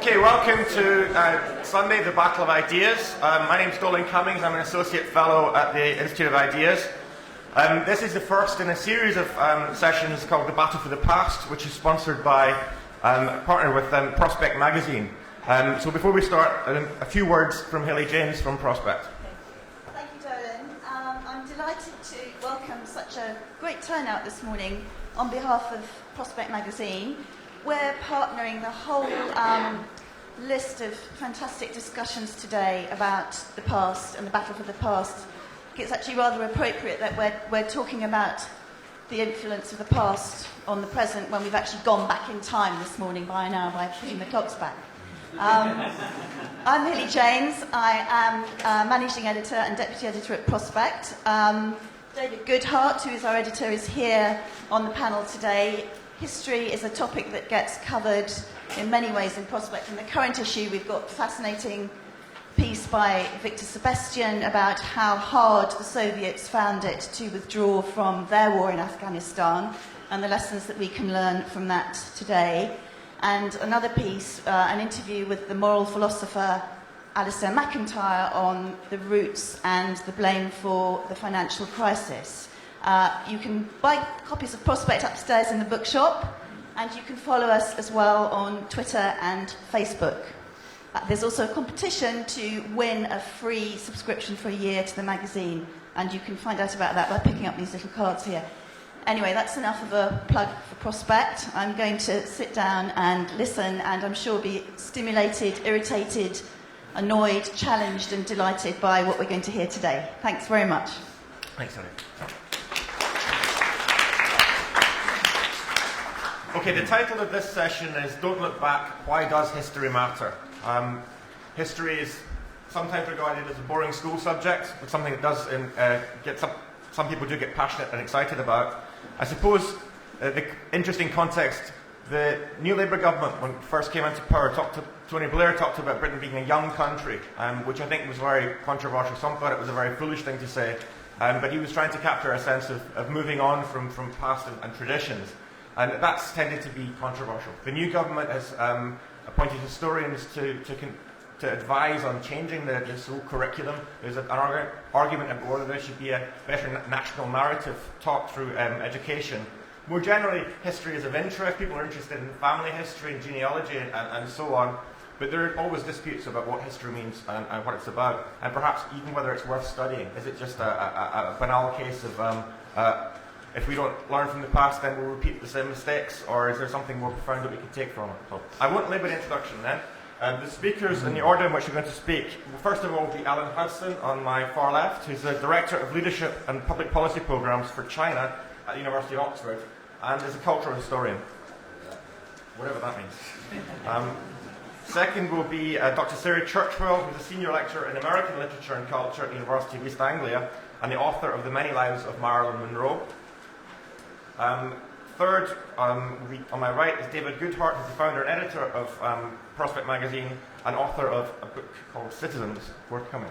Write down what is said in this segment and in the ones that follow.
Okay, welcome to Sunday, the Battle of Ideas. My name's Dolan Cummings. I'm an Associate Fellow at the Institute of Ideas. This is the first in a series of sessions called The Battle for the Past, which is sponsored by, partnered with Prospect Magazine. So before we start, a few words from Haley James from Prospect. Thank you, Dolan. I'm delighted to welcome such a great turnout this morning on behalf of Prospect Magazine. We're partnering the whole list of fantastic discussions today about the past and the battle for the past. I think it's actually rather appropriate that we're talking about the influence of the past on the present when we've actually gone back in time this morning by an hour by putting the clocks back. I'm Haley James. I am Managing Editor and Deputy Editor at Prospect. David Goodhart, who is our editor, is here on the panel today. History is a topic that gets covered in many ways in Prospect. In the current issue, we've got a fascinating piece by Victor Sebastian about how hard the Soviets found it to withdraw from their war in Afghanistan and the lessons that we can learn from that today. And another piece, an interview with the moral philosopher Alistair McIntyre on the roots and the blame for the financial crisis. You can buy copies of Prospect upstairs in the bookshop, and you can follow us as well on Twitter and Facebook. There's also a competition to win a free subscription for a year to the magazine, and you can find out about that by picking up these little cards here. Anyway, that's enough of a plug for Prospect. I'm going to sit down and listen, and I'm sure be stimulated, irritated, annoyed, challenged, and delighted by what we're going to hear today. Thanks very much. Thanks, Ellie. Okay, the title of this session is Don't Look Back, Why Does History Matter? History is sometimes regarded as a boring school subject, but something that does get some people do get passionate and excited about. I suppose the interesting context, the New Labour government, when it first came into power, Tony Blair talked about Britain being a young country, which I think was very controversial. Some thought it was a very foolish thing to say, but he was trying to capture a sense of moving on from past and traditions. And that's tended to be controversial. The new government has appointed historians to advise on changing the school curriculum. There's an argument about whether there should be a better national narrative taught through education. More generally, history is of interest. People are interested in family history and genealogy and so on. But there are always disputes about what history means and what it's about, and perhaps even whether it's worth studying. Is it just a banal case of if we don't learn from the past, then we'll repeat the same mistakes, or is there something more profound that we can take from it? So I won't labour the introduction then. The speakers in the order in which we're going to speak, first of all, will be Alan Hudson on my far left, who's the Director of Leadership and Public Policy Programmes for China at the University of Oxford, and is a cultural historian, whatever that means. Second will be Dr. Sarah Churchwell, who's a Senior Lecturer in American Literature and Culture at the University of East Anglia, and the author of The Many Lives of Marilyn Monroe. Third, on my right, is David Goodhart, who's the founder and editor of Prospect Magazine and author of a book called Citizens, forthcoming.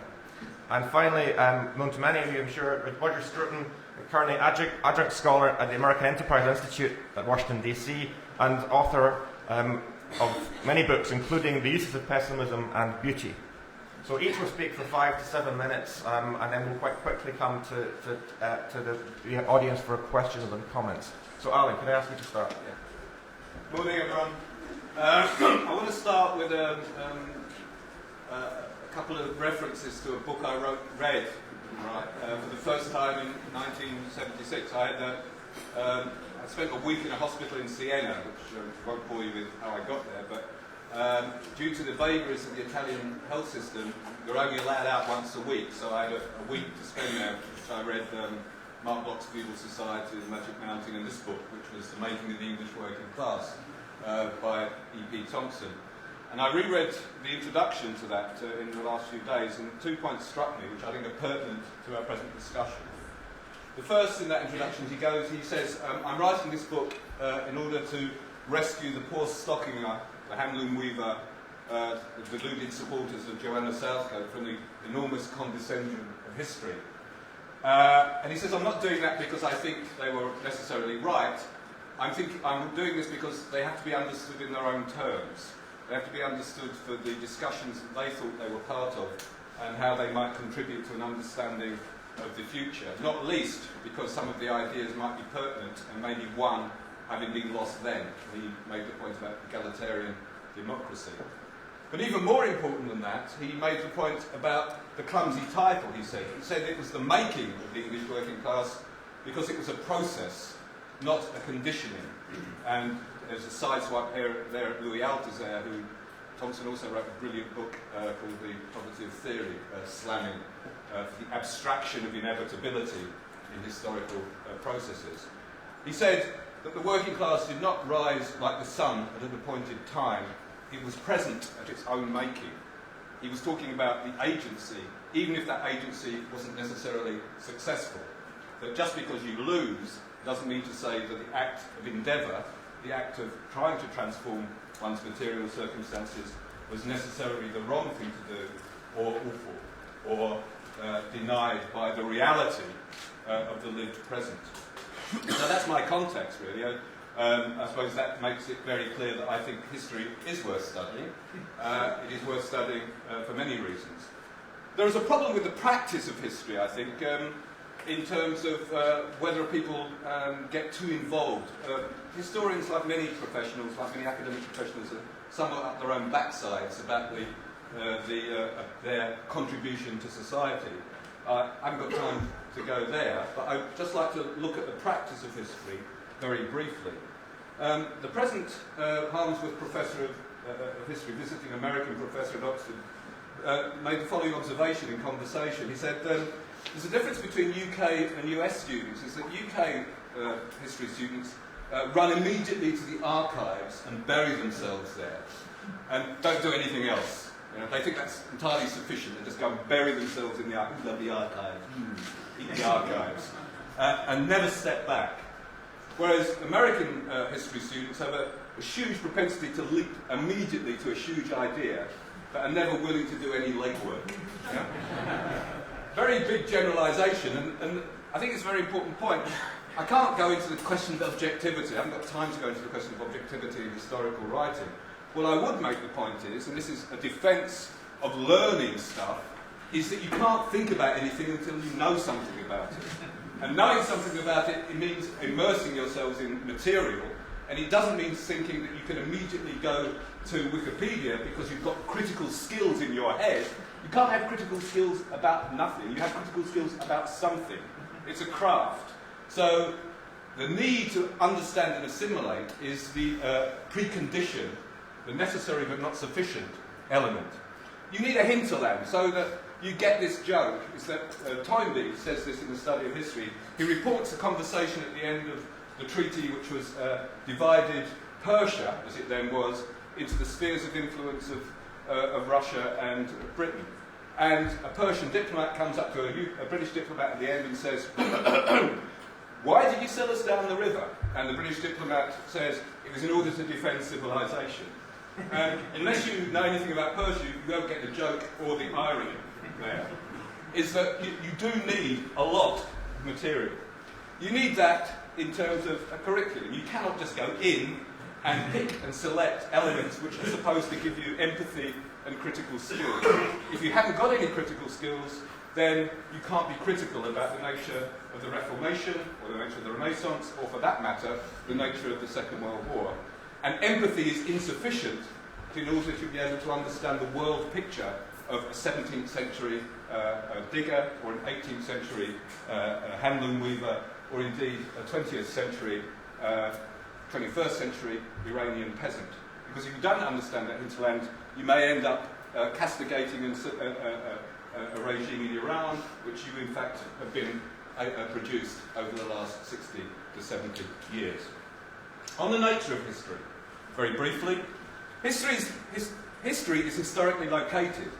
And finally, known to many of you, I'm sure, Roger Scruton, currently adjunct scholar at the American Enterprise Institute at Washington, D.C., and author of many books, including The Uses of Pessimism and Beauty. So each will speak for 5 to 7 minutes, and then we'll quite quickly come to the audience for questions and comments. So Alan, can I ask you to start? Yeah. Morning, everyone. I want to start with a couple of references to a book I read for the first time in 1976. I spent a week in a hospital in Siena, which won't bore you with how I got there, but due to the vagaries of the Italian health system, you're only allowed out once a week, so I had a week to spend there, which I read Mark Bloch's Feudal Society, The Magic Mountain, and this book, which was The Making of the English Working Class, by E.P. Thompson. And I reread the introduction to that in the last few days, and 2 points struck me, which I think are pertinent to our present discussion. The first in that introduction, he says, I'm writing this book in order to rescue the poor stockinger, the handloom weaver, the deluded supporters of Joanna Southcote from the enormous condescension of history. And he says, I'm not doing that because I think they were necessarily right. I'm doing this because they have to be understood in their own terms. They have to be understood for the discussions that they thought they were part of and how they might contribute to an understanding of the future, not least because some of the ideas might be pertinent and maybe one having been lost then. He made the point about egalitarian democracy. But even more important than that, he made the point about the clumsy title, he said. He said it was the making of the English working class because it was a process, not a conditioning. And there's a sideswipe there at Louis Althusser, who Thompson also wrote a brilliant book called The Poverty of Theory, slamming the abstraction of inevitability in historical processes. He said that the working class did not rise like the sun at an appointed time. It was present at its own making. He was talking about the agency, even if that agency wasn't necessarily successful. That just because you lose doesn't mean to say that the act of endeavour, the act of trying to transform one's material circumstances, was necessarily the wrong thing to do, or awful, or denied by the reality of the lived present. So that's my context, really. I suppose that makes it very clear that I think history is worth studying. It is worth studying for many reasons. There is a problem with the practice of history, I think, in terms of whether people get too involved. Historians, like many professionals, like many academic professionals, are somewhat up their own backsides about their contribution to society. I haven't got time to go there, but I'd just like to look at the practice of history very briefly. The present Harmsworth Professor of History, visiting American professor at Oxford, made the following observation in conversation. He said, there's a difference between UK and US students, is that UK history students run immediately to the archives and bury themselves there and don't do anything else. You know, they think that's entirely sufficient. They just go and bury themselves in the archives, love the archives, eat the archives, and never step back. Whereas American history students have a huge propensity to leap immediately to a huge idea, but are never willing to do any legwork. Yeah? Very big generalisation, and I think it's a very important point. I can't go into the question of objectivity. I haven't got time to go into the question of objectivity in historical writing. What I would make the point is, and this is a defence of learning stuff, is that you can't think about anything until you know something about it. And knowing something about it, it means immersing yourselves in material, and it doesn't mean thinking that you can immediately go to Wikipedia because you've got critical skills in your head. You can't have critical skills about nothing. You have critical skills about something. It's a craft. So the need to understand and assimilate is the precondition, the necessary but not sufficient element. You need a hinterland so that you get this joke. Is that Toynbee says this in the study of history. He reports a conversation at the end of the treaty which was divided Persia, as it then was, into the spheres of influence of Russia and Britain. And a Persian diplomat comes up to a British diplomat at the end and says, "Why did you sell us down the river?" And the British diplomat says, "It was in order to defend civilization." And unless you know anything about Persia, you don't get the joke or the irony there. Is that you do need a lot of material. You need that in terms of a curriculum. You cannot just go in and pick and select elements which are supposed to give you empathy and critical skills. If you haven't got any critical skills, then you can't be critical about the nature of the Reformation, or the nature of the Renaissance, or for that matter, the nature of the Second World War. And empathy is insufficient in order to be able to understand the world picture of a 17th century digger, or an 18th century handloom weaver, or indeed a 20th century, 21st century Iranian peasant. Because if you don't understand that hinterland, you may end up castigating a regime in Iran, which you in fact have been produced over the last 60 to 70 years. On the nature of history, very briefly, history is historically located.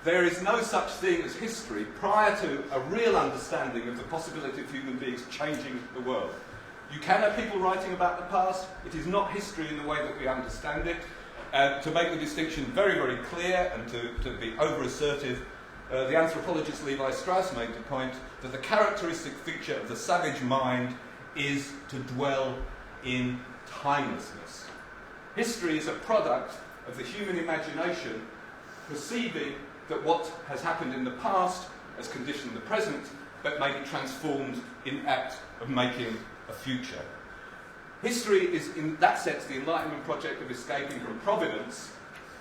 There is no such thing as history prior to a real understanding of the possibility of human beings changing the world. You can have people writing about the past. It is not history in the way that we understand it. To make the distinction very, very clear and to be over-assertive, the anthropologist Levi Strauss made the point that the characteristic feature of the savage mind is to dwell in timelessness. History is a product of the human imagination perceiving that what has happened in the past has conditioned the present, but may be transformed in act of making a future. History is, in that sense, the Enlightenment project of escaping from providence,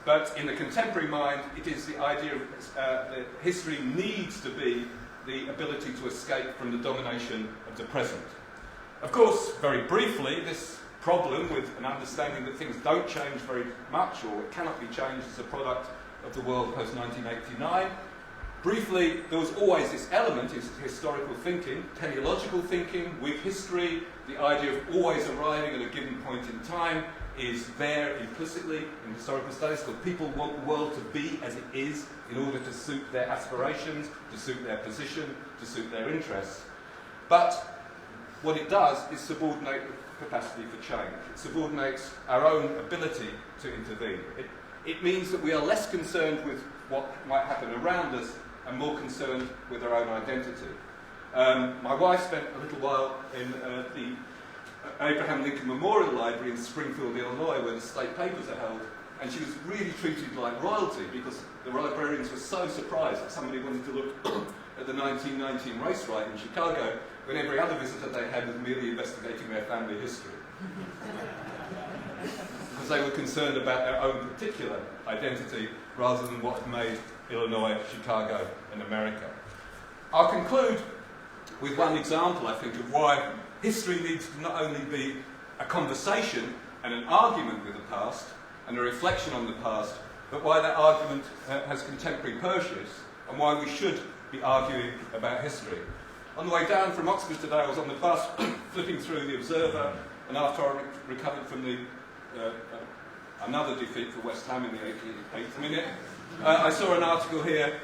but in the contemporary mind, it is the idea that history needs to be the ability to escape from the domination of the present. Of course, very briefly, this problem with an understanding that things don't change very much, or it cannot be changed as a product of the world post-1989. Briefly, there was always this element, is historical thinking, teleological thinking, with history. The idea of always arriving at a given point in time is there implicitly in historical studies, because people want the world to be as it is in order to suit their aspirations, to suit their position, to suit their interests. But what it does is subordinate the capacity for change. It subordinates our own ability to intervene. It means that we are less concerned with what might happen around us and more concerned with our own identity. My wife spent a little while in the Abraham Lincoln Memorial Library in Springfield, Illinois, where the state papers are held, and she was really treated like royalty because the librarians were so surprised that somebody wanted to look at the 1919 race riot in Chicago when every other visitor they had was merely investigating their family history. Because they were concerned about their own particular identity rather than what had made Illinois, Chicago, and America. I'll conclude with one example, I think, of why history needs to not only be a conversation and an argument with the past and a reflection on the past, but why that argument has contemporary purchase and why we should be arguing about history. On the way down from Oxford today, I was on the bus flipping through the Observer, and after I recovered from the another defeat for West Ham in the 88th minute, I saw an article here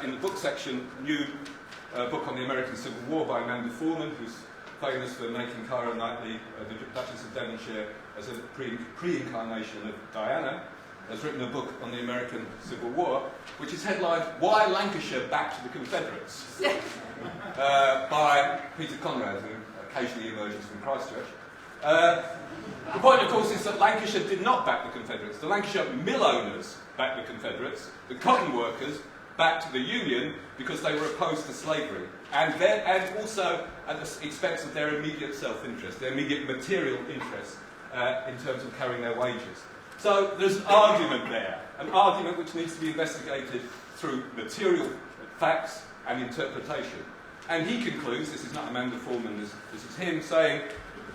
in the book section, a new book on the American Civil War by Amanda Foreman, who's famous for making Cara Knightley, the Duchess of Devonshire, as a pre-incarnation of Diana, has written a book on the American Civil War, which is headlined, "Why Lancashire Backed the Confederates?" by Peter Conrad, who occasionally emerges from Christchurch. The point, of course, is that Lancashire did not back the Confederates. The Lancashire mill owners backed the Confederates. The cotton workers backed the Union because they were opposed to slavery, and also at the expense of their immediate self-interest, their immediate material interest in terms of carrying their wages. So there's an argument there, an argument which needs to be investigated through material facts and interpretation. And he concludes, this is not Amanda Foreman, this is him saying,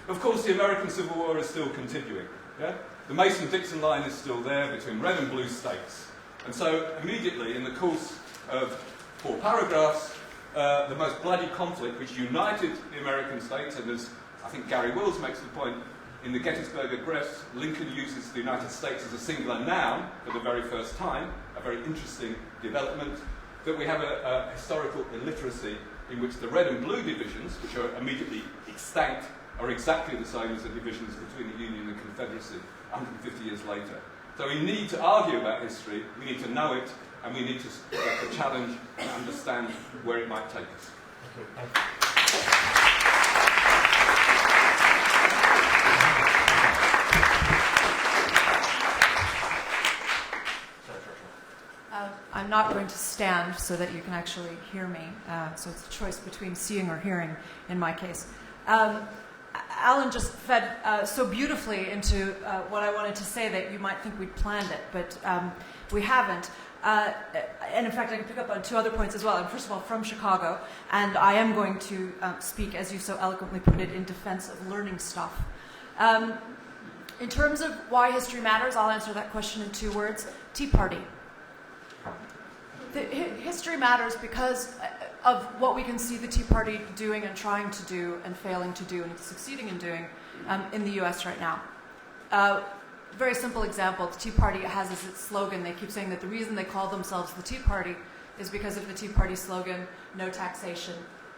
of course the American Civil War is still continuing. Yeah? The Mason-Dixon line is still there between red and blue states. And so immediately, in the course of 4 paragraphs, the most bloody conflict which united the American states, and as I think Gary Wills makes the point, in the Gettysburg Address, Lincoln uses the United States as a singular noun for the very first time, a very interesting development, that we have a historical illiteracy in which the red and blue divisions, which are immediately extant, are exactly the same as the divisions between the Union and Confederacy 150 years later. So we need to argue about history, we need to know it, and we need to challenge and understand where it might take us. I'm not going to stand so that you can actually hear me. So it's a choice between seeing or hearing in my case. Alan just fed so beautifully into what I wanted to say that you might think we'd planned it, but we haven't. And in fact, I can pick up on 2 other points as well. I'm first of all from Chicago, and I am going to speak, as you so eloquently put it, in defense of learning stuff. In terms of why history matters, I'll answer that question in 2 words. Tea Party. History matters because of what we can see the Tea Party doing and trying to do and failing to do and succeeding in doing in the U.S. right now. Very simple example, the Tea Party has as its slogan, they keep saying that the reason they call themselves the Tea Party is because of the Tea Party slogan, no taxation,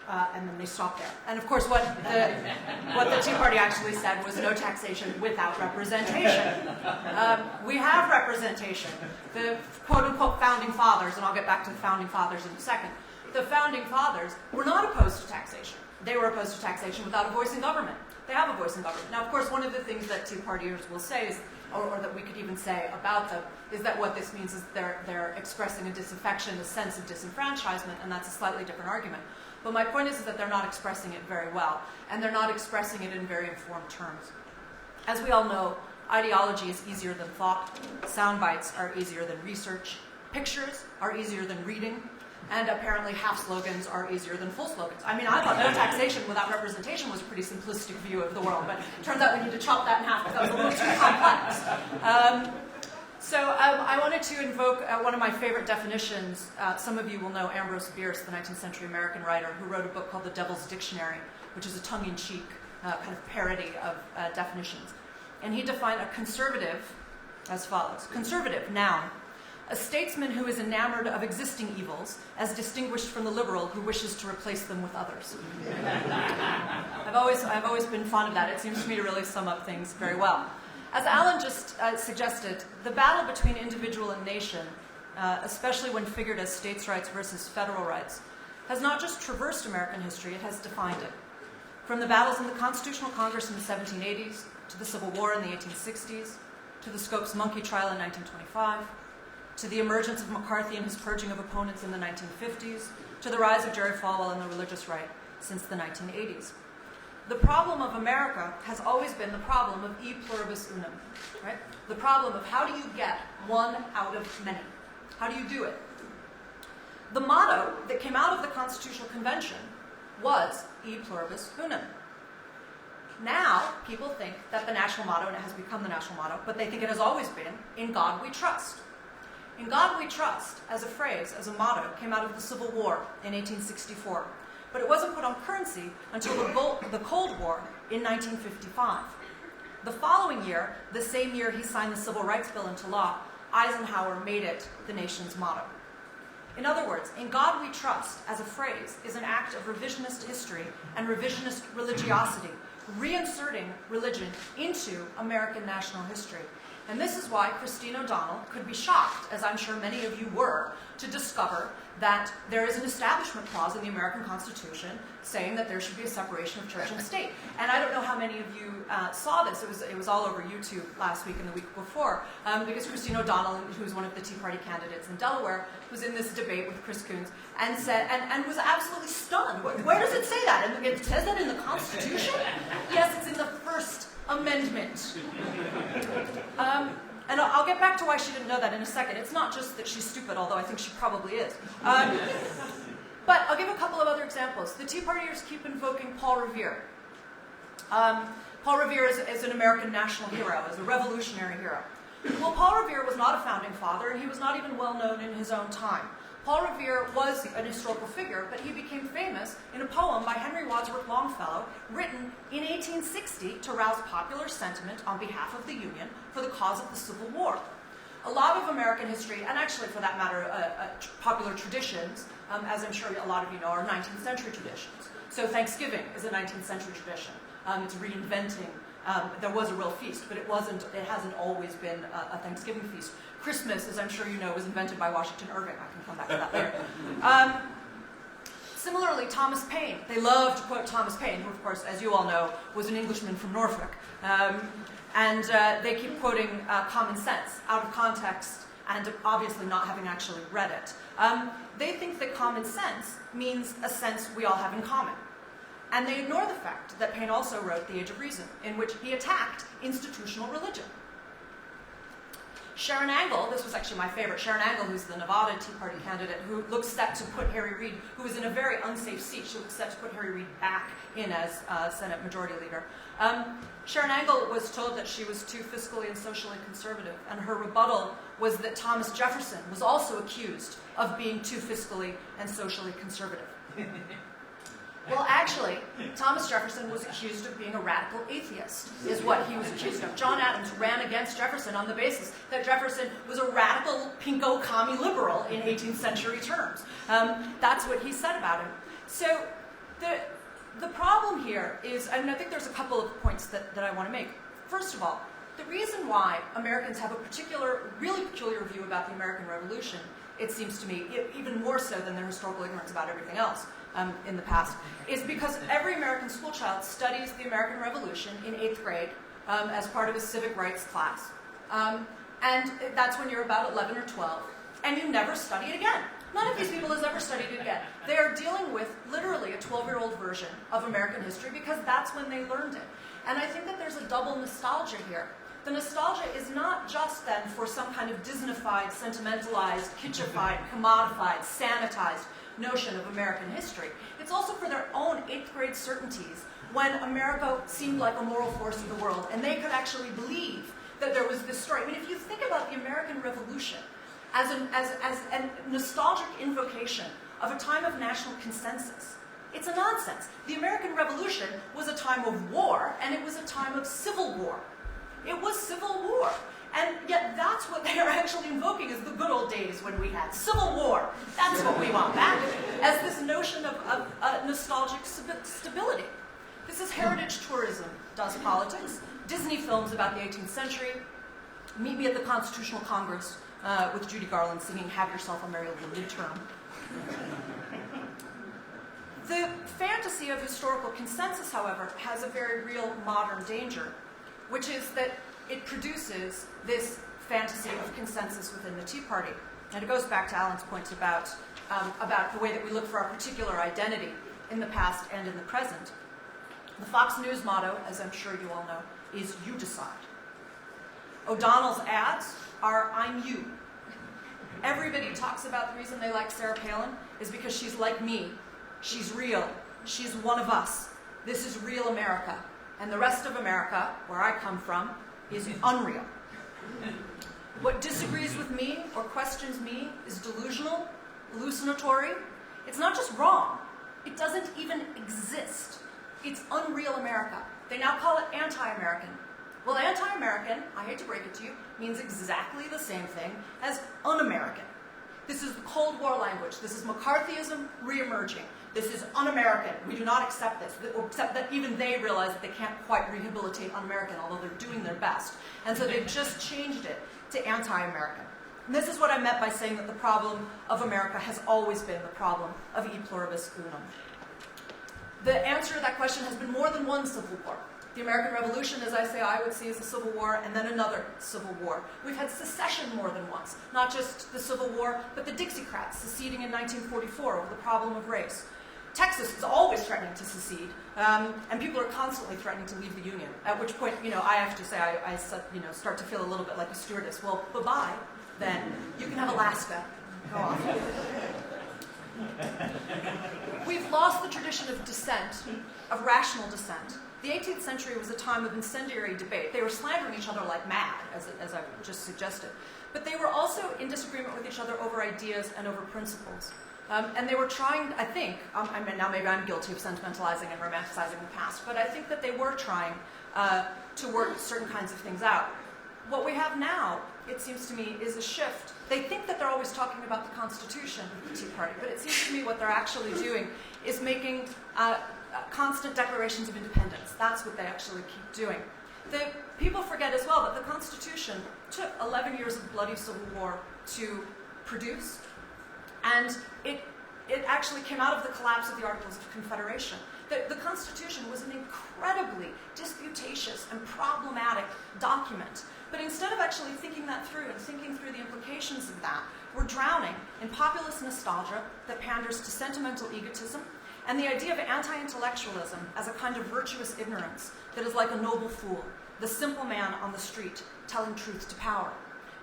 and then they stop there. And of course what the Tea Party actually said was no taxation without representation. We have representation. The quote-unquote founding fathers, and I'll get back to the founding fathers in a second, the founding fathers were not opposed to taxation. they were opposed to taxation without a voice in government. They have a voice in government. Now, of course, one of the things that Tea Partiers will say is, or that we could even say about them, is that what this means is they're expressing a disaffection, a sense of disenfranchisement, and that's a slightly different argument. But my point is that they're not expressing it very well, and they're not expressing it in very informed terms. As we all know, ideology is easier than thought, sound bites are easier than research, pictures are easier than reading, and apparently half slogans are easier than full slogans. I mean, I thought no taxation without representation was a pretty simplistic view of the world, but it turns out we need to chop that in half because that was a little too complex. I wanted to invoke one of my favorite definitions. Some of you will know Ambrose Bierce, the 19th century American writer, who wrote a book called The Devil's Dictionary, which is a tongue-in-cheek kind of parody of definitions. And he defined a conservative as follows. Conservative, noun. A statesman who is enamored of existing evils, as distinguished from the liberal who wishes to replace them with others. I've always been fond of that. It seems to me to really sum up things very well. As Alan just suggested, the battle between individual and nation, especially when figured as states' rights versus federal rights, has not just traversed American history, it has defined it. From the battles in the Constitutional Congress in the 1780s, to the Civil War in the 1860s, to the Scopes monkey trial in 1925, to the emergence of McCarthy and his purging of opponents in the 1950s, to the rise of Jerry Falwell and the religious right since the 1980s. The problem of America has always been the problem of e pluribus unum, right? The problem of how do you get one out of many? How do you do it? The motto that came out of the Constitutional Convention was e pluribus unum. Now, people think that the national motto, and it has become the national motto, but they think it has always been, in God we trust. In God we trust, as a phrase, as a motto, came out of the Civil War in 1864. But it wasn't put on currency until the Cold War in 1955. The following year, the same year he signed the Civil Rights Bill into law, Eisenhower made it the nation's motto. In other words, in God we trust, as a phrase, is an act of revisionist history and revisionist religiosity, reinserting religion into American national history. And this is why Christine O'Donnell could be shocked, as I'm sure many of you were, to discover that there is an establishment clause in the American Constitution saying that there should be a separation of church and state. And I don't know how many of you saw this. It was all over YouTube last week and the week before, because Christine O'Donnell, who's one of the Tea Party candidates in Delaware, was in this debate with Chris Coons and said, and was absolutely stunned. Where does it say that? And it says that in the Constitution? Yes, it's in the First Amendment. And I'll get back to why she didn't know that in a second. It's not just that she's stupid, although I think she probably is. But I'll give a couple of other examples. The Tea Partiers keep invoking Paul Revere. Paul Revere is an American national hero, is a revolutionary hero. Well, Paul Revere was not a founding father, and he was not even well known in his own time. Paul Revere was an historical figure, but he became famous in a poem by Henry Wadsworth Longfellow, written in 1860 to rouse popular sentiment on behalf of the Union for the cause of the Civil War. A lot of American history, and actually for that matter, popular traditions, as I'm sure a lot of you know, are 19th century traditions. So Thanksgiving is a 19th century tradition. It's reinventing. There was a real feast, but it hasn't always been a Thanksgiving feast. Christmas, as I'm sure you know, was invented by Washington Irving. I can come back to that later. Similarly, Thomas Paine. They love to quote Thomas Paine, who, of course, as you all know, was an Englishman from Norfolk. And they keep quoting common sense out of context and obviously not having actually read it. They think that common sense means a sense we all have in common. And they ignore the fact that Paine also wrote The Age of Reason, in which he attacked institutional religion. Sharon Angle, this was actually my favorite, Sharon Angle, who's the Nevada Tea Party candidate, who looks set to put Harry Reid, who was in a very unsafe seat, she looks set to put Harry Reid back in as Senate Majority Leader. Sharon Angle was told that she was too fiscally and socially conservative, and her rebuttal was that Thomas Jefferson was also accused of being too fiscally and socially conservative. Well, actually, Thomas Jefferson was accused of being a radical atheist, is what he was accused of. John Adams ran against Jefferson on the basis that Jefferson was a radical pinko commie liberal in 18th century terms. That's what he said about him. So the problem here is, and I think there's a couple of points that I want to make. First of all, the reason why Americans have a really peculiar view about the American Revolution, it seems to me, even more so than their historical ignorance about everything else, in the past, is because every American schoolchild studies the American Revolution in 8th grade as part of a civic rights class. And that's when you're about 11 or 12. And you never study it again. None of these people has ever studied it again. They are dealing with literally a 12-year-old version of American history because that's when they learned it. And I think that there's a double nostalgia here. The nostalgia is not just then for some kind of Disneyfied, sentimentalized, kitchified, commodified, sanitized notion of American history. It's also for their own 8th grade certainties when America seemed like a moral force in the world and they could actually believe that there was this story. I mean, if you think about the American Revolution as a nostalgic invocation of a time of national consensus, it's a nonsense. The American Revolution was a time of war, and it was a time of civil war. It was civil war. And yet that's what they are actually invoking as the good old days when we had civil war. That's what we want back, as this notion of nostalgic stability. This is heritage tourism does politics. Disney films about the 18th century. Meet me at the Constitutional Congress with Judy Garland singing Have Yourself a Merry Little Midterm. The fantasy of historical consensus, however, has a very real modern danger, which is that it produces this fantasy of consensus within the Tea Party. And it goes back to Alan's point about the way that we look for our particular identity in the past and in the present. The Fox News motto, as I'm sure you all know, is you decide. O'Donnell's ads are I'm you. Everybody talks about the reason they like Sarah Palin is because she's like me. She's real. She's one of us. This is real America. And the rest of America, where I come from, is unreal. What disagrees with me or questions me is delusional, hallucinatory. It's not just wrong. It doesn't even exist. It's unreal America. They now call it anti-American. Well, anti-American, I hate to break it to you, means exactly the same thing as un-American. This is Cold War language. This is McCarthyism re-emerging. This is un-American. We do not accept this, except that even they realize that they can't quite rehabilitate un-American, although they're doing their best. And so they've just changed it to anti-American. And this is what I meant by saying that the problem of America has always been the problem of e pluribus unum. The answer to that question has been more than one civil war. The American Revolution, as I say, I would see as a civil war, and then another civil war. We've had secession more than once. Not just the Civil War, but the Dixiecrats seceding in 1944 over the problem of race. Texas is always threatening to secede, and people are constantly threatening to leave the Union, at which point, I have to say, I start to feel a little bit like a stewardess. Well, bye-bye, then. You can have Alaska. Go off. We've lost the tradition of dissent, of rational dissent. The 18th century was a time of incendiary debate. They were slandering each other like mad, as I just suggested. But they were also in disagreement with each other over ideas and over principles. And they were trying, I think, now maybe I'm guilty of sentimentalizing and romanticizing the past, but I think that they were trying to work certain kinds of things out. What we have now, it seems to me, is a shift. They think that they're always talking about the Constitution of the Tea Party, but it seems to me what they're actually doing is making constant declarations of independence. That's what they actually keep doing. The people forget as well that the Constitution took 11 years of bloody civil war to produce, and it actually came out of the collapse of the Articles of Confederation. The Constitution was an incredibly disputatious and problematic document. But instead of actually thinking that through and thinking through the implications of that, we're drowning in populist nostalgia that panders to sentimental egotism and the idea of anti-intellectualism as a kind of virtuous ignorance that is like a noble fool, the simple man on the street telling truth to power.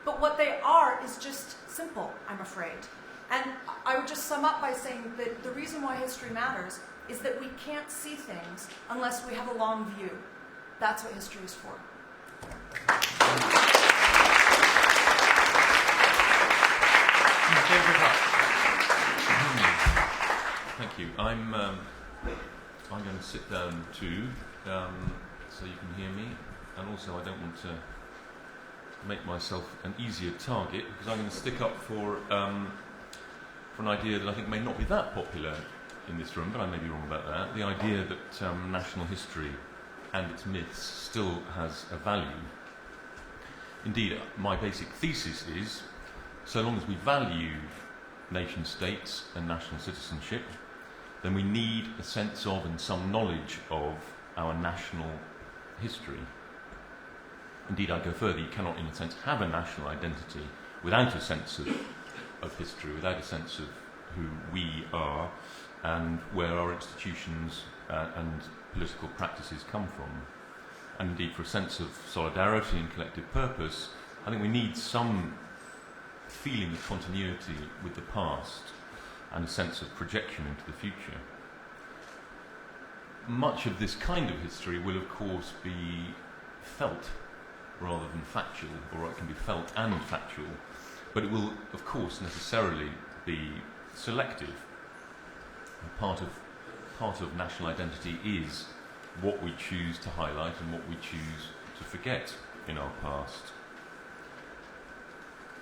But what they are is just simple, I'm afraid. And I would just sum up by saying that the reason why history matters is that we can't see things unless we have a long view. That's what history is for. Thank you. I'm going to sit down too, so you can hear me, and also I don't want to make myself an easier target because I'm going to stick up for an idea that I think may not be that popular in this room, but I may be wrong about that. The idea that national history and its myths still has a value. Indeed, my basic thesis is, so long as we value nation states and national citizenship, then we need a sense of and some knowledge of our national history. Indeed, I go further, you cannot, in a sense, have a national identity without a sense of history, without a sense of who we are and where our institutions and political practices come from. And indeed, for a sense of solidarity and collective purpose, I think we need some feeling of continuity with the past and a sense of projection into the future. Much of this kind of history will, of course, be felt rather than factual, or it can be felt and factual, but it will, of course, necessarily be selective. Part of national identity is what we choose to highlight and what we choose to forget in our past.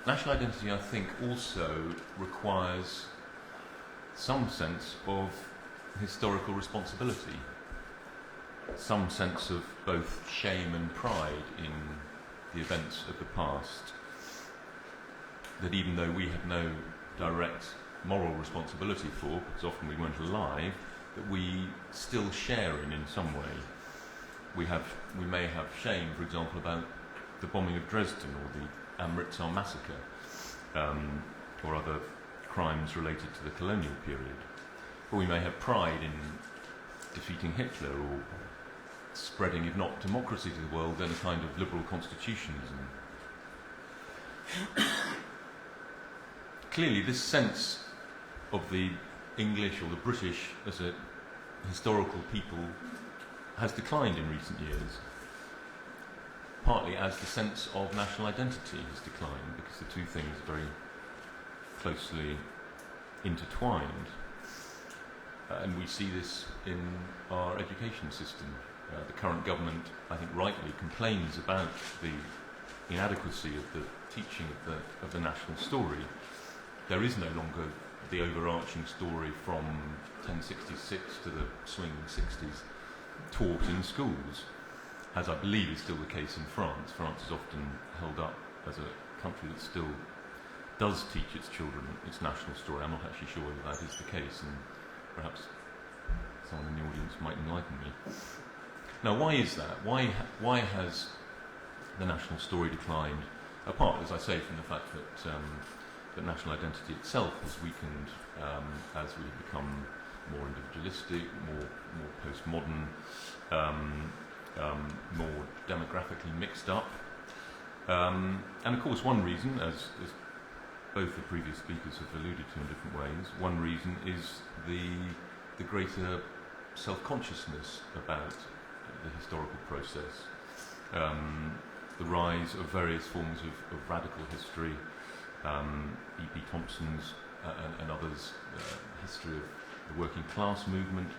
National identity, I think, also requires some sense of historical responsibility, some sense of both shame and pride in the events of the past, that even though we have no direct moral responsibility for, because often we weren't alive, that we still share in some way. We may have shame, for example, about the bombing of Dresden or the Amritsar massacre, or other crimes related to the colonial period. Or we may have pride in defeating Hitler or spreading, if not democracy to the world, then a kind of liberal constitutionalism. Clearly, this sense of the English or the British as a historical people has declined in recent years, partly as the sense of national identity has declined, because the two things are very closely intertwined. And we see this in our education system. The current government, I think rightly, complains about the inadequacy of the teaching of the national story. There is no longer the overarching story from 1066 to the swinging 60s taught in schools, as I believe is still the case in France. France is often held up as a country that still does teach its children its national story. I'm not actually sure whether that is the case, and perhaps someone in the audience might enlighten me. Now, why is that? Why has the national story declined? Apart, as I say, from the fact that that national identity itself has weakened as we become more individualistic, more postmodern, more demographically mixed up. And of course, one reason, as both the previous speakers have alluded to in different ways, one reason is the greater self-consciousness about the historical process, the rise of various forms of radical history, E.P. Thompson's and others' history of the working class movement.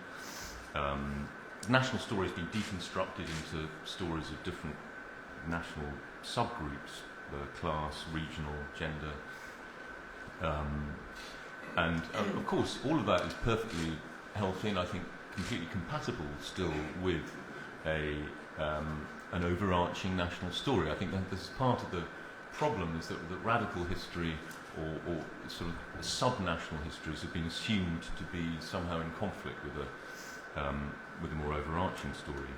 The national story has been deconstructed into stories of different national subgroups, class, regional, gender. And of course, all of that is perfectly healthy and I think completely compatible still with an overarching national story. I think that this is part of the problem, is that radical history or sort of sub-national histories have been assumed to be somehow in conflict with a more overarching story.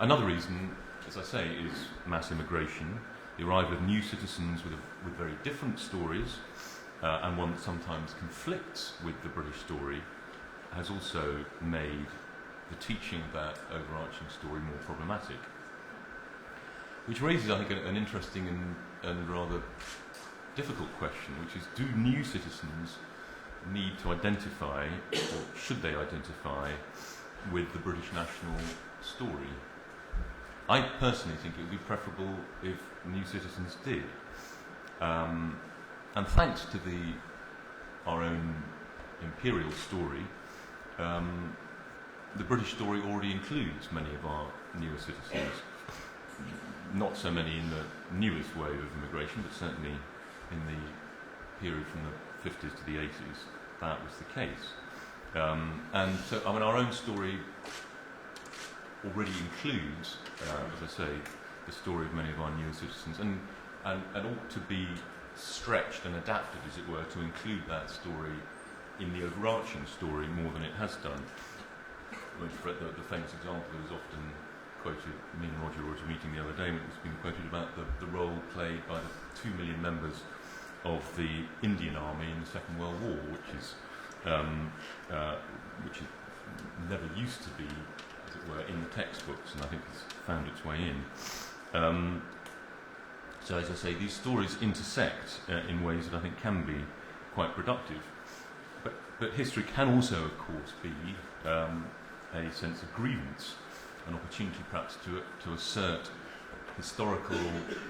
Another reason, as I say, is mass immigration, the arrival of new citizens with very different stories, and one that sometimes conflicts with the British story, has also made the teaching of that overarching story more problematic. Which raises, I think, an interesting and rather difficult question, which is, do new citizens need to identify, or should they identify, with the British national story? I personally think it would be preferable if new citizens did. And thanks to our own imperial story, the British story already includes many of our newer citizens. Not so many in the newest wave of immigration, but certainly in the period from the 50s to the 80s, that was the case. And so, I mean, our own story already includes, as I say, the story of many of our newer citizens, and ought to be stretched and adapted, as it were, to include that story in the overarching story more than it has done. The famous example that was often quoted, me and Roger were at a meeting the other day, and it was being quoted about the role played by the 2 million members of the Indian Army in the Second World War, which is never used to be, as it were, in the textbooks, and I think it's found its way in. So, as I say, these stories intersect in ways that I think can be quite productive. But history can also, of course, be a sense of grievance, an opportunity perhaps to assert historical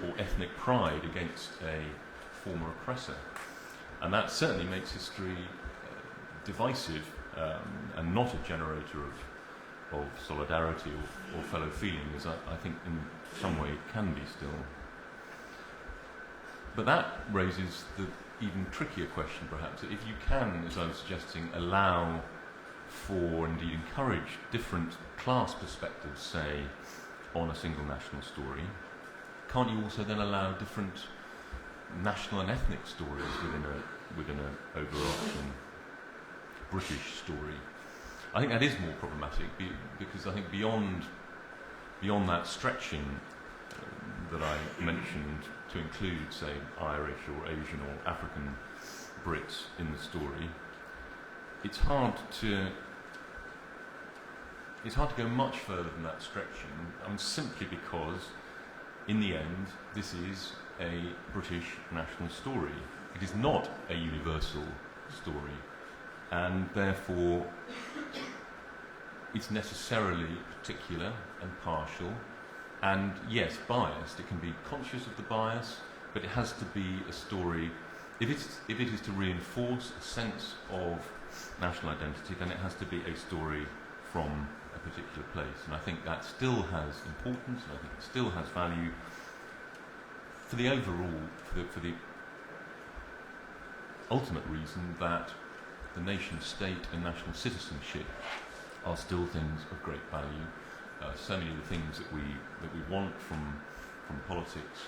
or ethnic pride against a former oppressor. And that certainly makes history divisive and not a generator of solidarity or fellow feeling, as I think in some way it can be still. But that raises the even trickier question, perhaps, that if you can, as I was suggesting, allow for, indeed encourage, different class perspectives, say, on a single national story, can't you also then allow different national and ethnic stories within an overarching British story? I think that is more problematic because I think beyond that stretching that I mentioned to include, say, Irish or Asian or African Brits in the story, it's hard to go much further than that stretching, simply because, in the end, this is a British national story. It is not a universal story, and therefore it's necessarily particular and partial, and yes, biased. It can be conscious of the bias, but it has to be a story. If it is to reinforce a sense of national identity, then it has to be a story from a particular place. And I think that still has importance, and I think it still has value for the overall, for the ultimate reason that the nation state and national citizenship are still things of great value. So many of the things that we want from politics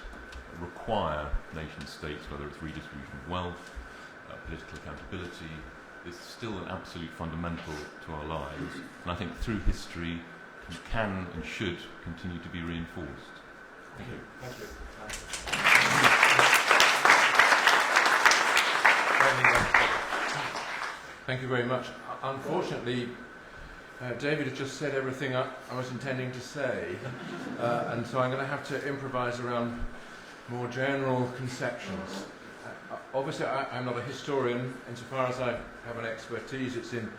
require nation states, whether it's redistribution of wealth, political accountability. Is still an absolute fundamental to our lives, and I think through history can and should continue to be reinforced. Thank you. Thank you. Thank you very much. Unfortunately, David has just said everything I was intending to say, and so I'm going to have to improvise around more general conceptions. Obviously, I'm not a historian. Insofar as I have an expertise, it's in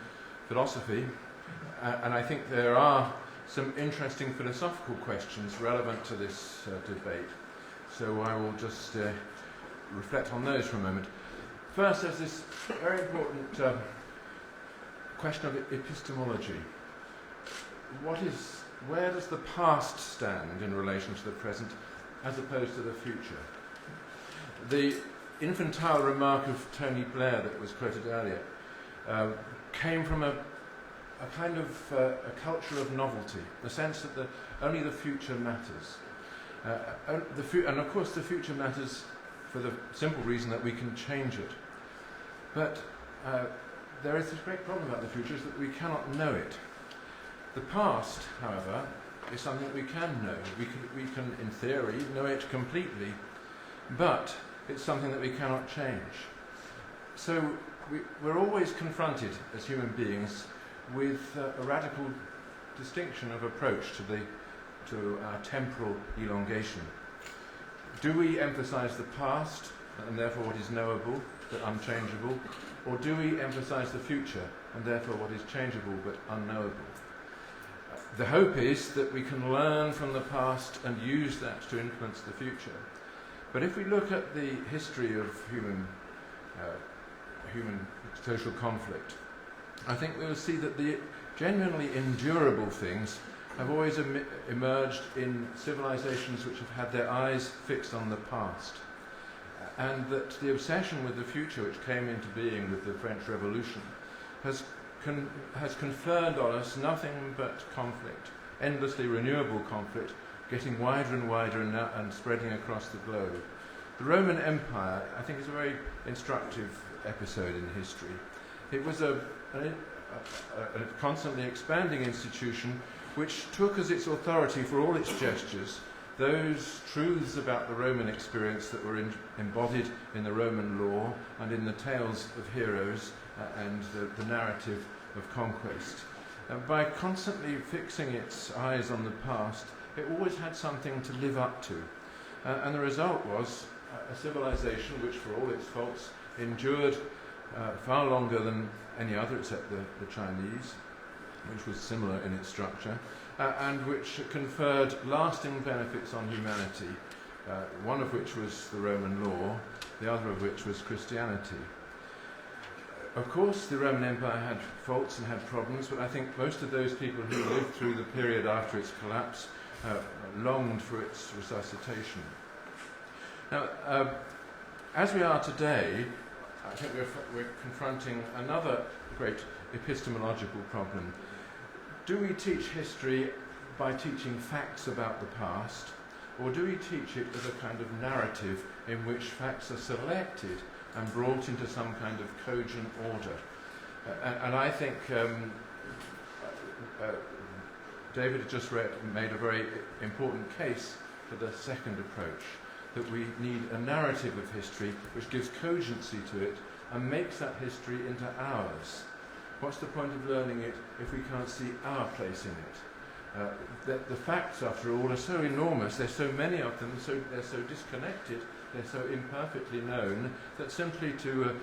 philosophy, and I think there are some interesting philosophical questions relevant to this debate. So I will just reflect on those for a moment. First, there's this very important question of epistemology. Where does the past stand in relation to the present, as opposed to the future? The infantile remark of Tony Blair that was quoted earlier came from a kind of a culture of novelty, the sense that only the future matters. And of course the future matters for the simple reason that we can change it. But there is this great problem about the future, is that we cannot know it. The past, however, is something we can know. We can, in theory, know it completely, but it's something that we cannot change. So we're always confronted as human beings with a radical distinction of approach to our temporal elongation. Do we emphasize the past, and therefore what is knowable but unchangeable, or do we emphasize the future, and therefore what is changeable but unknowable? The hope is that we can learn from the past and use that to influence the future. But if we look at the history of human social conflict, I think we will see that the genuinely endurable things have always emerged in civilizations which have had their eyes fixed on the past. And that the obsession with the future, which came into being with the French Revolution, has conferred on us nothing but conflict, endlessly renewable conflict, getting wider and wider and spreading across the globe. The Roman Empire, I think, is a very instructive episode in history. It was a constantly expanding institution which took as its authority for all its gestures those truths about the Roman experience that were embodied in the Roman law and in the tales of heroes and the narrative of conquest. By constantly fixing its eyes on the past, it always had something to live up to. And the result was a civilization which, for all its faults, endured far longer than any other except the Chinese, which was similar in its structure, and which conferred lasting benefits on humanity, one of which was the Roman law, the other of which was Christianity. Of course, the Roman Empire had faults and had problems, but I think most of those people who lived through the period after its collapse longed for its resuscitation. Now, as we are today, I think we're confronting another great epistemological problem. Do we teach history by teaching facts about the past, or do we teach it as a kind of narrative in which facts are selected and brought into some kind of cogent order? And I think David had just made a very important case for the second approach, that we need a narrative of history which gives cogency to it and makes that history into ours. What's the point of learning it if we can't see our place in it? The facts, after all, are so enormous, there's so many of them, they're so disconnected, they're so imperfectly known, that simply to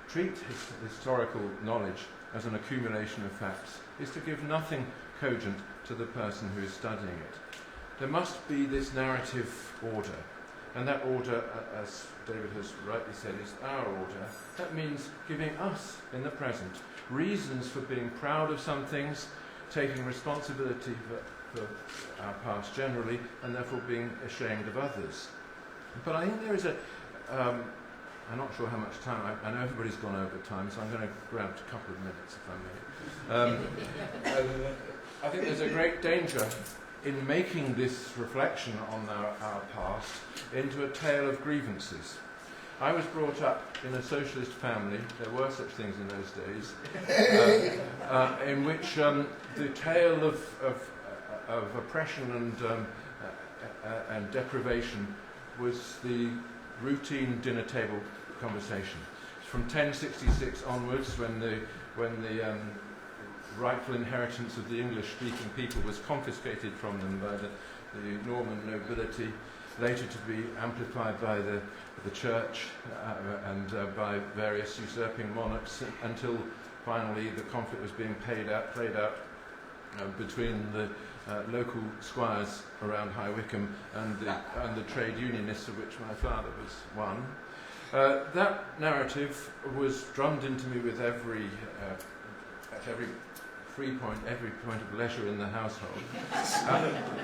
treat historical knowledge as an accumulation of facts is to give nothing cogent to the person who is studying it. There must be this narrative order, and that order, as David has rightly said, is our order. That means giving us, in the present, reasons for being proud of some things, taking responsibility for our past generally, and therefore being ashamed of others. But I think there is I'm not sure how much time, I know everybody's gone over time, so I'm going to grab a couple of minutes if I may. I think there's a great danger in making this reflection on our past into a tale of grievances. I was brought up in a socialist family, there were such things in those days, in which the tale of oppression and deprivation was the routine dinner table conversation. From 1066 onwards, when the rightful inheritance of the English-speaking people was confiscated from them by the Norman nobility, later to be amplified by the church and by various usurping monarchs, until finally the conflict was being played out between the local squires around High Wycombe and the trade unionists, of which my father was one. That narrative was drummed into me with at every every point of leisure in the household.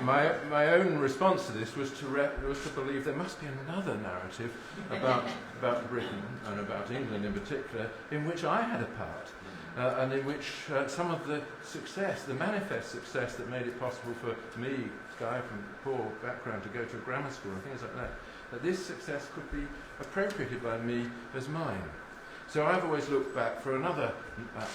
My own response to this was to believe there must be another narrative about Britain and about England in particular, in which I had a part, and in which some of the success, the manifest success that made it possible for me, a guy from a poor background, to go to a grammar school and things like that this success could be appropriated by me as mine. So I've always looked back for another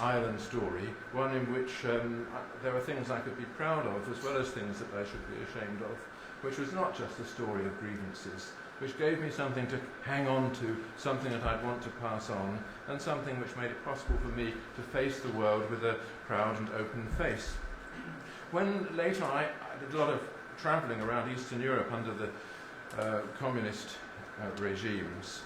island story, one in which there were things I could be proud of, as well as things that I should be ashamed of, which was not just a story of grievances, which gave me something to hang on to, something that I'd want to pass on, and something which made it possible for me to face the world with a proud and open face. When later I did a lot of travelling around Eastern Europe under the communist regimes,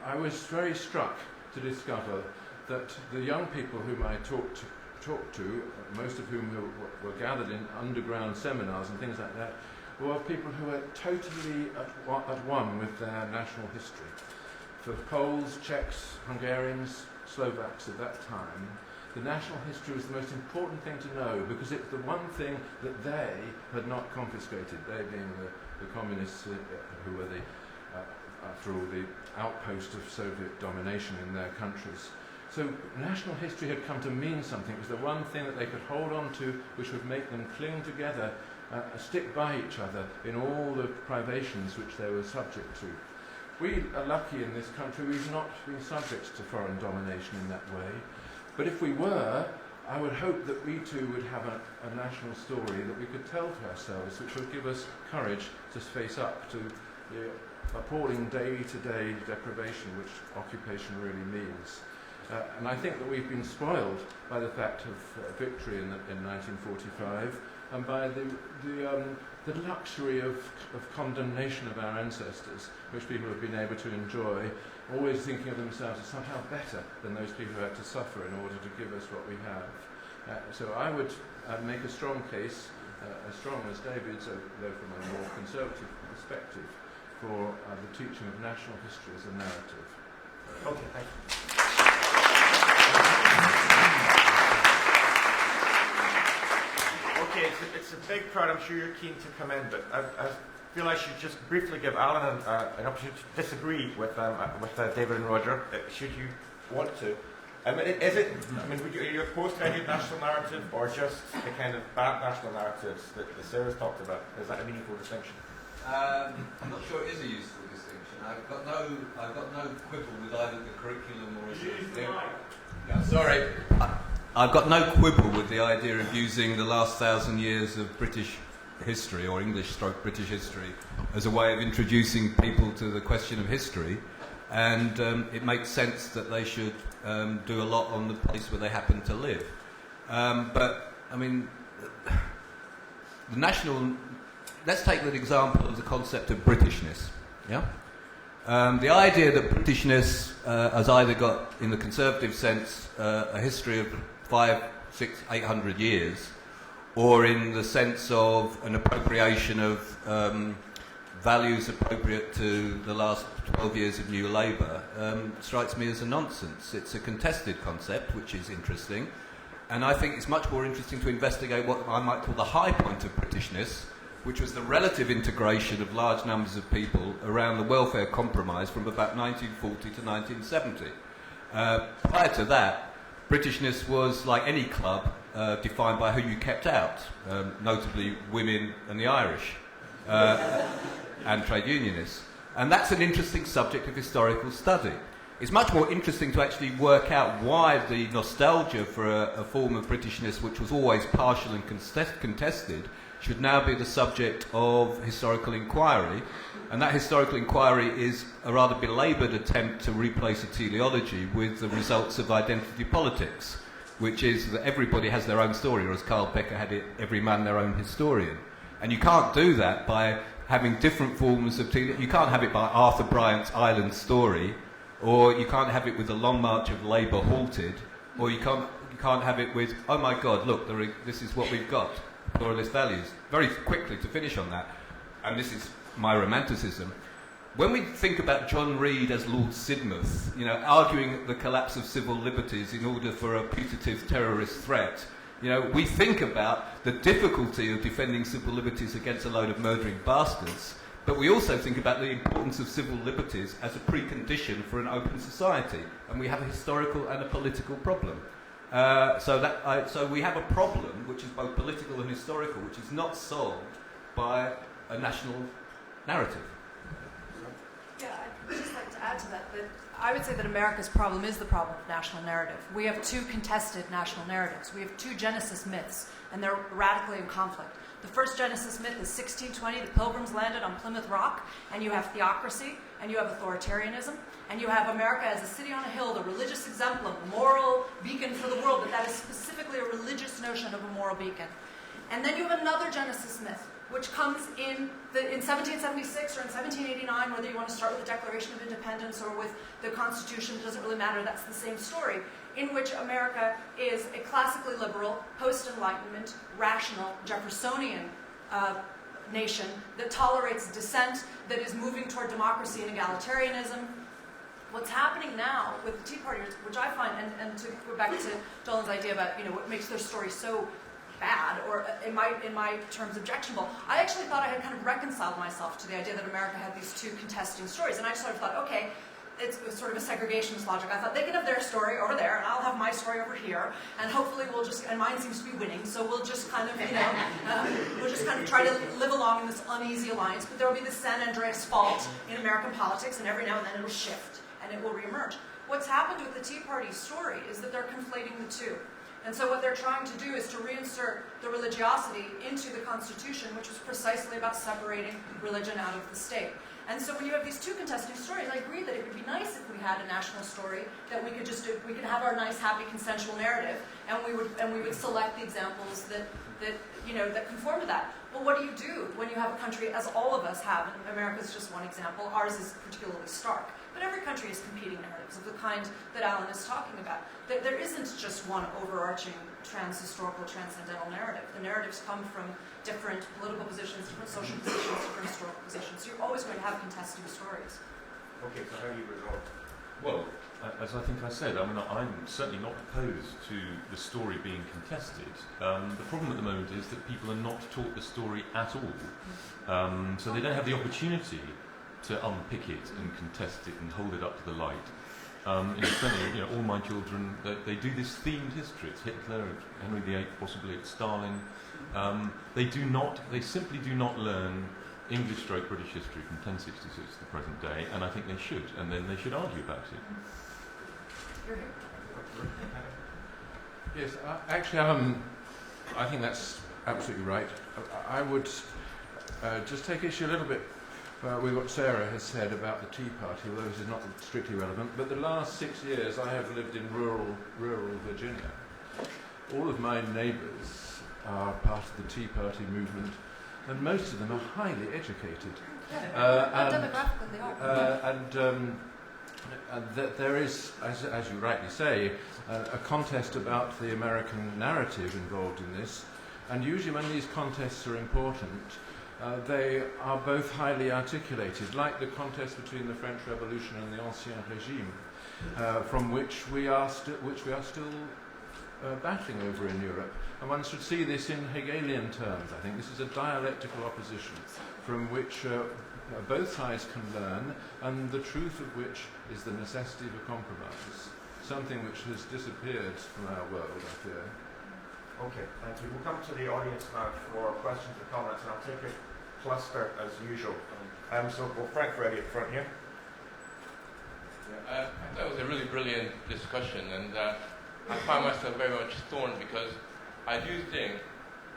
I was very struck to discover that the young people whom I talked to, most of whom were gathered in underground seminars and things like that, were people who were totally at one with their national history. For Poles, Czechs, Hungarians, Slovaks at that time, the national history was the most important thing to know, because it's the one thing that they had not confiscated, they being the communists who were after all, the outpost of Soviet domination in their countries. So national history had come to mean something. It was the one thing that they could hold on to, which would make them cling together, stick by each other in all the privations which they were subject to. We are lucky in this country. We've not been subject to foreign domination in that way. But if we were, I would hope that we too would have a national story that we could tell to ourselves, which would give us courage to face up to the appalling day-to-day deprivation which occupation really means. And I think that we've been spoiled by the fact of victory in 1945 and by the luxury of condemnation of our ancestors, which people have been able to enjoy, always thinking of themselves as somehow better than those people who had to suffer in order to give us what we have. So I would make a strong case, as strong as David's, though from a more conservative perspective, for the teaching of national history as a narrative. Okay, thank you. Okay, it's a big crowd. I'm sure you're keen to come in, but I feel I should just briefly give Alan an opportunity to disagree with David and Roger, should you want to. Would you opposed to any national narrative or just the kind of bad national narratives that Sarah's talked about? Is that a meaningful distinction? I'm not sure it is a useful distinction. I've got no quibble with either the curriculum or I've got no quibble with the idea of using the last 1,000 years of British history or English/British history as a way of introducing people to the question of history, and it makes sense that they should do a lot on the place where they happen to live. But I mean, the national. Let's take the example of the concept of Britishness. Yeah. The idea that Britishness has either got, in the conservative sense, a history of 500, 600, 800 years, or in the sense of an appropriation of values appropriate to the last 12 years of New Labour, strikes me as a nonsense. It's a contested concept, which is interesting, and I think it's much more interesting to investigate what I might call the high point of Britishness, which was the relative integration of large numbers of people around the welfare compromise from about 1940 to 1970. Prior to that, Britishness was, like any club, defined by who you kept out, notably women and the Irish, and trade unionists. And that's an interesting subject of historical study. It's much more interesting to actually work out why the nostalgia for a form of Britishness which was always partial and contested should now be the subject of historical inquiry. And that historical inquiry is a rather belaboured attempt to replace a teleology with the results of identity politics, which is that everybody has their own story, or as Carl Becker had it, every man their own historian. And you can't do that by having different forms of teleology. You can't have it by Arthur Bryant's Island Story, or you can't have it with the Long March of Labour halted, or you can't have it with, oh my God, look, this is what we've got. Pluralist values. Very quickly to finish on that, and this is my romanticism. When we think about John Reed as Lord Sidmouth, arguing the collapse of civil liberties in order for a putative terrorist threat, we think about the difficulty of defending civil liberties against a load of murdering bastards, but we also think about the importance of civil liberties as a precondition for an open society, and we have a historical and a political problem. So we have a problem which is both political and historical, which is not solved by a national narrative. Yeah, I'd just like to add to that I would say that America's problem is the problem of national narrative. We have two contested national narratives. We have two Genesis myths, and they're radically in conflict. The first Genesis myth is 1620, the Pilgrims landed on Plymouth Rock, and you have theocracy, and you have authoritarianism, and you have America as a city on a hill, the religious exemplum, the moral beacon for the world, but that is specifically a religious notion of a moral beacon. And then you have another Genesis myth, which comes in 1776 or in 1789, whether you want to start with the Declaration of Independence or with the Constitution, it doesn't really matter, that's the same story, in which America is a classically liberal, post-Enlightenment, rational, Jeffersonian nation that tolerates dissent, that is moving toward democracy and egalitarianism. What's happening now with the Tea Party, which I find, and to go back to Dolan's idea about what makes their story so bad, or in my terms objectionable, I actually thought I had kind of reconciled myself to the idea that America had these two contesting stories, and I sort of thought, okay, it's sort of a segregationist logic. I thought they can have their story over there, and I'll have my story over here, and hopefully and mine seems to be winning, so we'll just kind of, we'll just kind of try to live along in this uneasy alliance. But there will be this San Andreas fault in American politics, and every now and then it'll shift, and it will reemerge. What's happened with the Tea Party story is that they're conflating the two. And so what they're trying to do is to reinsert the religiosity into the Constitution, which was precisely about separating religion out of the state. And so when you have these two contesting stories, I agree that it would be nice if we had a national story that we could just we could have our nice, happy, consensual narrative, and we would select the examples that conform to that. But what do you do when you have a country, as all of us have, and America is just one example, ours is particularly stark, but every country has competing narratives of the kind that Alan is talking about. There isn't just one overarching trans-historical, transcendental narrative. The narratives come from different political positions, different social positions, different historical positions. So you're always going to have contesting stories. Okay, so how do you resolve? Well, as I think I said, I'm certainly not opposed to the story being contested. The problem at the moment is that people are not taught the story at all. So they don't have the opportunity to unpick it and contest it and hold it up to the light. Certainly, all my children, they do this themed history. It's Hitler, it's Henry VIII, possibly it's Stalin. They simply do not learn English/British history from 1066 to the present day, and I think they should, and then they should argue about it. Yes, actually, I think that's absolutely right. I would just take issue a little bit with what Sarah has said about the Tea Party, although this is not strictly relevant. But the last 6 years I have lived in rural Virginia. All of my neighbours are part of the Tea Party movement, and most of them are highly educated. Demographically, they are. That there is, as you rightly say, a contest about the American narrative involved in this, and usually when these contests are important, they are both highly articulated, like the contest between the French Revolution and the Ancien Régime, from which we are still battling over in Europe. And one should see this in Hegelian terms. I think this is a dialectical opposition from which both sides can learn, and the truth of which is the necessity of a compromise, something which has disappeared from our world, I fear. Okay, thank you. We'll come to the audience now for questions and comments, and I'll take a cluster as usual. So we'll Frank Reddy at the front here. I thought it was a really brilliant discussion, and I find myself very much torn because I do think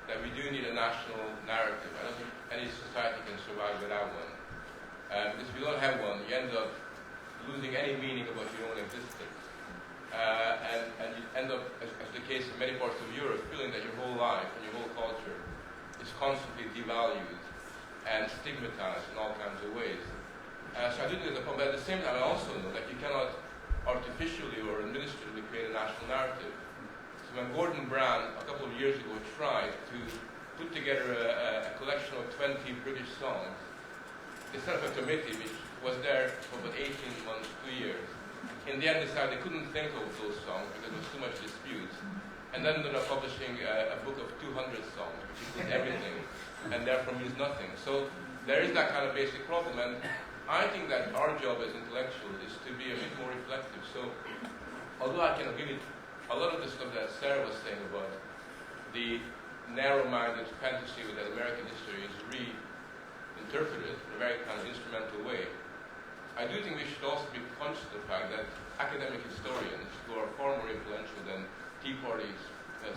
that we do need a national narrative. I don't think any society can survive without one. Because if you don't have one, you end up losing any meaning about your own existence. And you end up, as the case in many parts of Europe, feeling that your whole life and your whole culture is constantly devalued and stigmatized in all kinds of ways. So I do think there's a problem. But at the same time, I also know that you cannot artificially or administratively create a national narrative. So when Gordon Brown, a couple of years ago, tried to put together a collection of 20 British songs, they set up a committee which was there for about 18 months, 2 years. In the end, decided they couldn't think of those songs because there was too much dispute. And then ended up publishing a book of 200 songs, which includes everything, and therefore means nothing. So there is that kind of basic problem. And I think that our job as intellectuals is to be a bit more reflective. So although I can agree with a lot of the stuff that Sarah was saying about the narrow-minded fantasy that American history is reinterpreted in a very kind of instrumental way, I do think we should also be conscious of the fact that academic historians, who are far more influential than Tea Party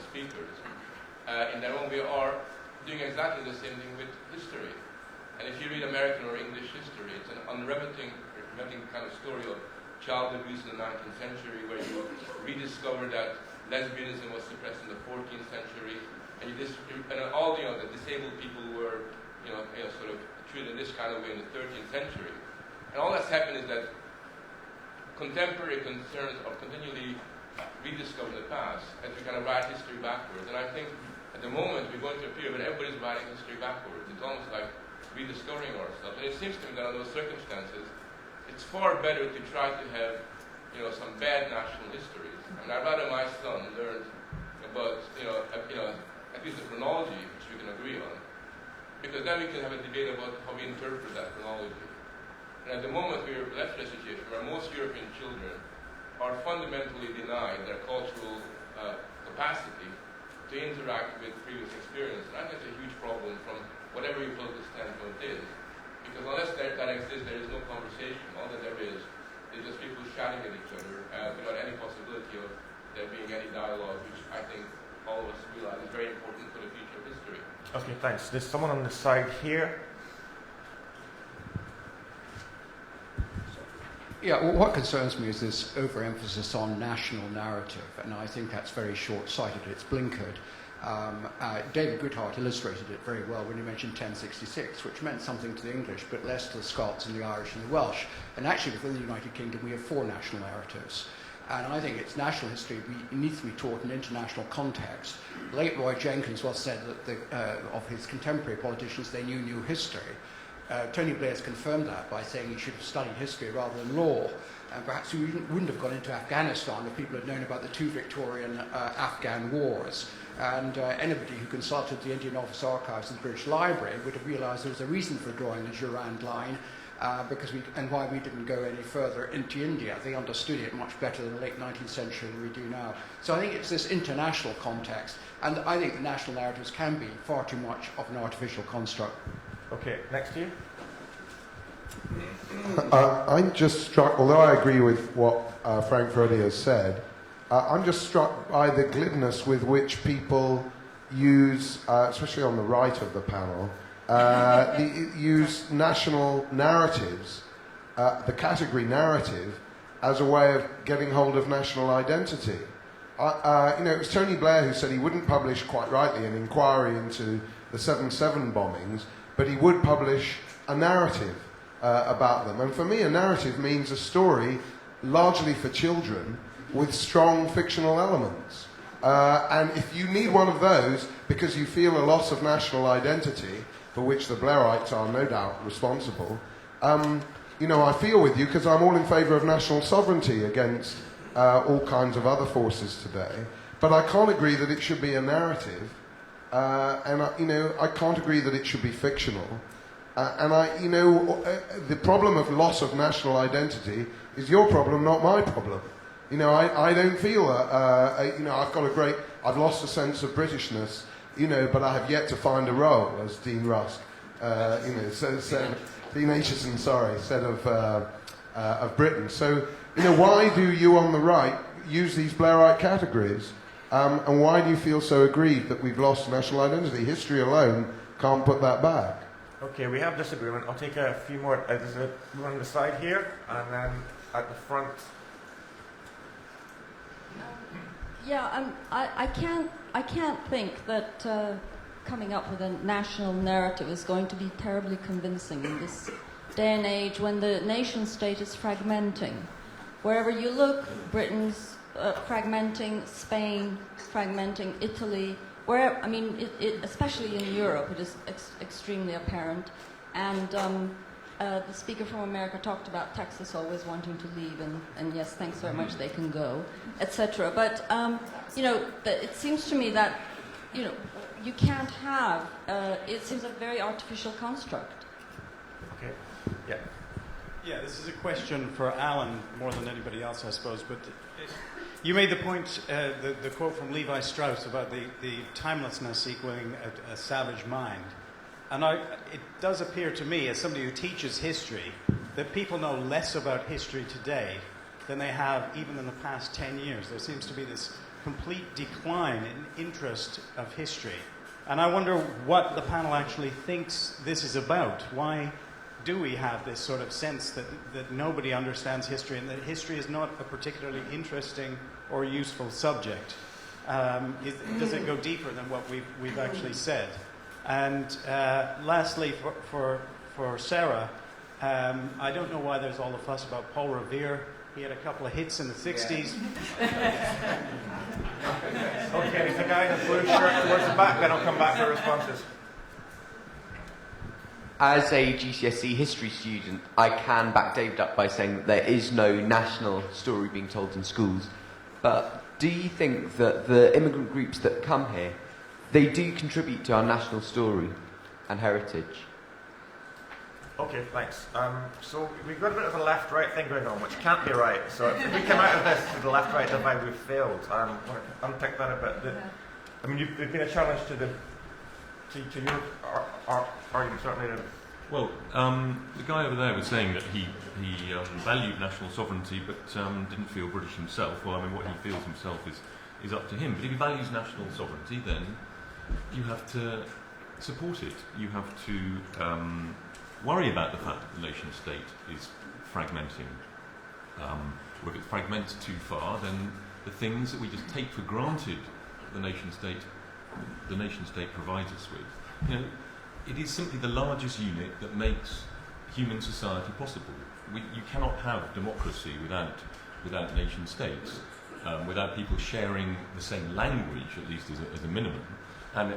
speakers, in their own way are doing exactly the same thing with history. And if you read American or English history, it's an unremitting kind of story of child abuse in the 19th century, where you rediscover that lesbianism was suppressed in the 14th century, and all the disabled people were sort of treated in this kind of way in the 13th century. And all that's happened is that contemporary concerns are continually rediscovering the past as we kind of write history backwards. And I think at the moment we're going through a period where everybody's writing history backwards. It's almost like rediscovering ourselves. And it seems to me that under those circumstances, it's far better to try to have some bad national histories. I mean, I'd rather my son learned about at least the chronology, which we can agree on, because then we can have a debate about how we interpret that chronology. And at the moment we're left in a situation where most European children are fundamentally denied their cultural capacity to interact with previous experience. And I think it's a huge problem from whatever your political standpoint is. Because unless that exists, there is no conversation. All that there is just people shouting at each other without any possibility of there being any dialogue, which I think all of us realize is very important for the future of history. Okay, thanks. There's someone on the side here. Yeah, well, what concerns me is this overemphasis on national narrative, and I think that's very short-sighted. It's blinkered. David Goodhart illustrated it very well when he mentioned 1066, which meant something to the English, but less to the Scots and the Irish and the Welsh. And actually, within the United Kingdom, we have 4 national narratives. And I think it's national history needs to be taught in international context. Late Roy Jenkins once said that of his contemporary politicians, they knew history. Tony Blair's confirmed that by saying he should have studied history rather than law. And perhaps we wouldn't have gone into Afghanistan if people had known about the 2 Victorian Afghan wars. And anybody who consulted the Indian Office Archives and the British Library would have realised there was a reason for drawing the Durand line and why we didn't go any further into India. They understood it much better in the late 19th century than we do now. So I think it's this international context. And I think the national narratives can be far too much of an artificial construct. Okay, next to you. I'm just struck, although I agree with what Frank Froddy has said, I'm just struck by the glibness with which people use, especially on the right of the panel, use national narratives, the category narrative, as a way of getting hold of national identity. It was Tony Blair who said he wouldn't publish, quite rightly, an inquiry into the 7/7 bombings, but he would publish a narrative about them. And for me, a narrative means a story largely for children with strong fictional elements. And if you need one of those because you feel a loss of national identity, for which the Blairites are no doubt responsible, I feel with you because I'm all in favour of national sovereignty against all kinds of other forces today. But I can't agree that it should be a narrative, and I can't agree that it should be fictional. The problem of loss of national identity is your problem, not my problem. I don't feel, I've lost a sense of Britishness, but I have yet to find a role, as Dean Rusk, said, Dean Aitchison, said of Britain. So, why do you on the right use these Blairite categories? And why do you feel so aggrieved that we've lost national identity? History alone can't put that back. Okay, we have disagreement. I'll take a few more. There's one on the side here, and then at the front. I can't think that coming up with a national narrative is going to be terribly convincing in this day and age when the nation state is fragmenting. Wherever you look, Britain's fragmenting, Spain fragmenting, Italy. Especially in Europe, it is extremely apparent. And the speaker from America talked about Texas always wanting to leave, and yes, thanks very much, they can go, etc. But it seems to me that you can't have. It seems a very artificial construct. Okay. Yeah. Yeah, this is a question for Alan more than anybody else, I suppose. But you made the point, the quote from Levi Strauss about the timelessness equaling a savage mind. And it does appear to me, as somebody who teaches history, that people know less about history today than they have even in the past 10 years. There seems to be this complete decline in interest of history. And I wonder what the panel actually thinks this is about. Why do we have this sort of sense that nobody understands history and that history is not a particularly interesting or useful subject? Does it go deeper than what we've actually said? And lastly, for Sarah, I don't know why there's all the fuss about Paul Revere. He had a couple of hits in the 60s. Okay, the guy in the blue shirt towards the back, then I'll come back for responses. As a GCSE history student, I can back David up by saying that there is no national story being told in schools. But do you think that the immigrant groups that come here, they do contribute to our national story and heritage? Okay, thanks. So we've got a bit of a left-right thing going on, which can't be right. So if we come out of this to the left-right divide, we've failed. I want to unpick that a bit. I mean, there's been a challenge to your argument, certainly. Well, the guy over there was saying that he valued national sovereignty, but didn't feel British himself. Well, I mean, what he feels himself is up to him. But if he values national sovereignty, then you have to support it. You have to worry about the fact that the nation-state is fragmenting. Or if it fragments too far, then the things that we just take for granted the nation-state provides us with, it is simply the largest unit that makes human society possible. You cannot have democracy without nation-states, without people sharing the same language, at least as a minimum. And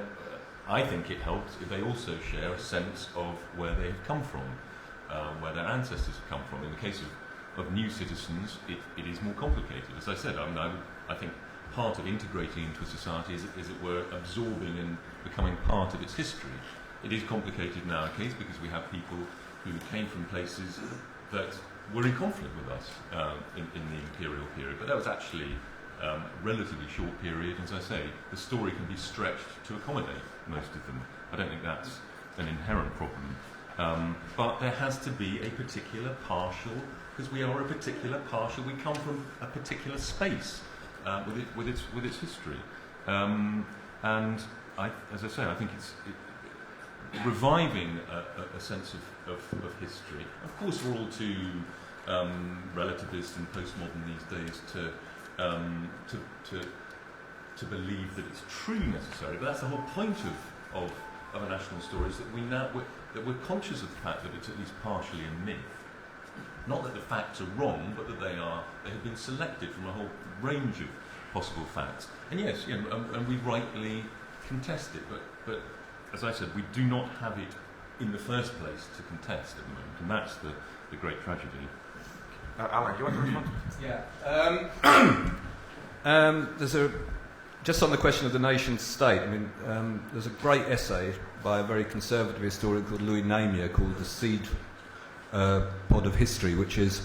I think it helps if they also share a sense of where they have come from, where their ancestors have come from. In the case of new citizens, it is more complicated. As I said, I think part of integrating into a society is, as it were, absorbing and becoming part of its history. It is complicated nowadays because we have people who came from places that were in conflict with us in the imperial period, but that was actually a relatively short period. As I say, the story can be stretched to accommodate most of them. I don't think that's an inherent problem. But there has to be a particular partial, because we are a particular partial, we come from a particular space with its history. And as I say, I think it's reviving a sense of history. Of course, we're all too relativist and postmodern these days to believe that it's true necessarily. But that's the whole point of a national story, is that we're conscious of the fact that it's at least partially a myth. Not that the facts are wrong, but that they have been selected from a whole range of possible facts. And yes, and we rightly contest it, but as I said, we do not have it in the first place to contest at the moment, and that's the great tragedy. Alan, do you want to respond? Yeah. Just on the question of the nation state, I mean, there's a great essay by a very conservative historian called Louis Namier called The Seed Pod of History, which is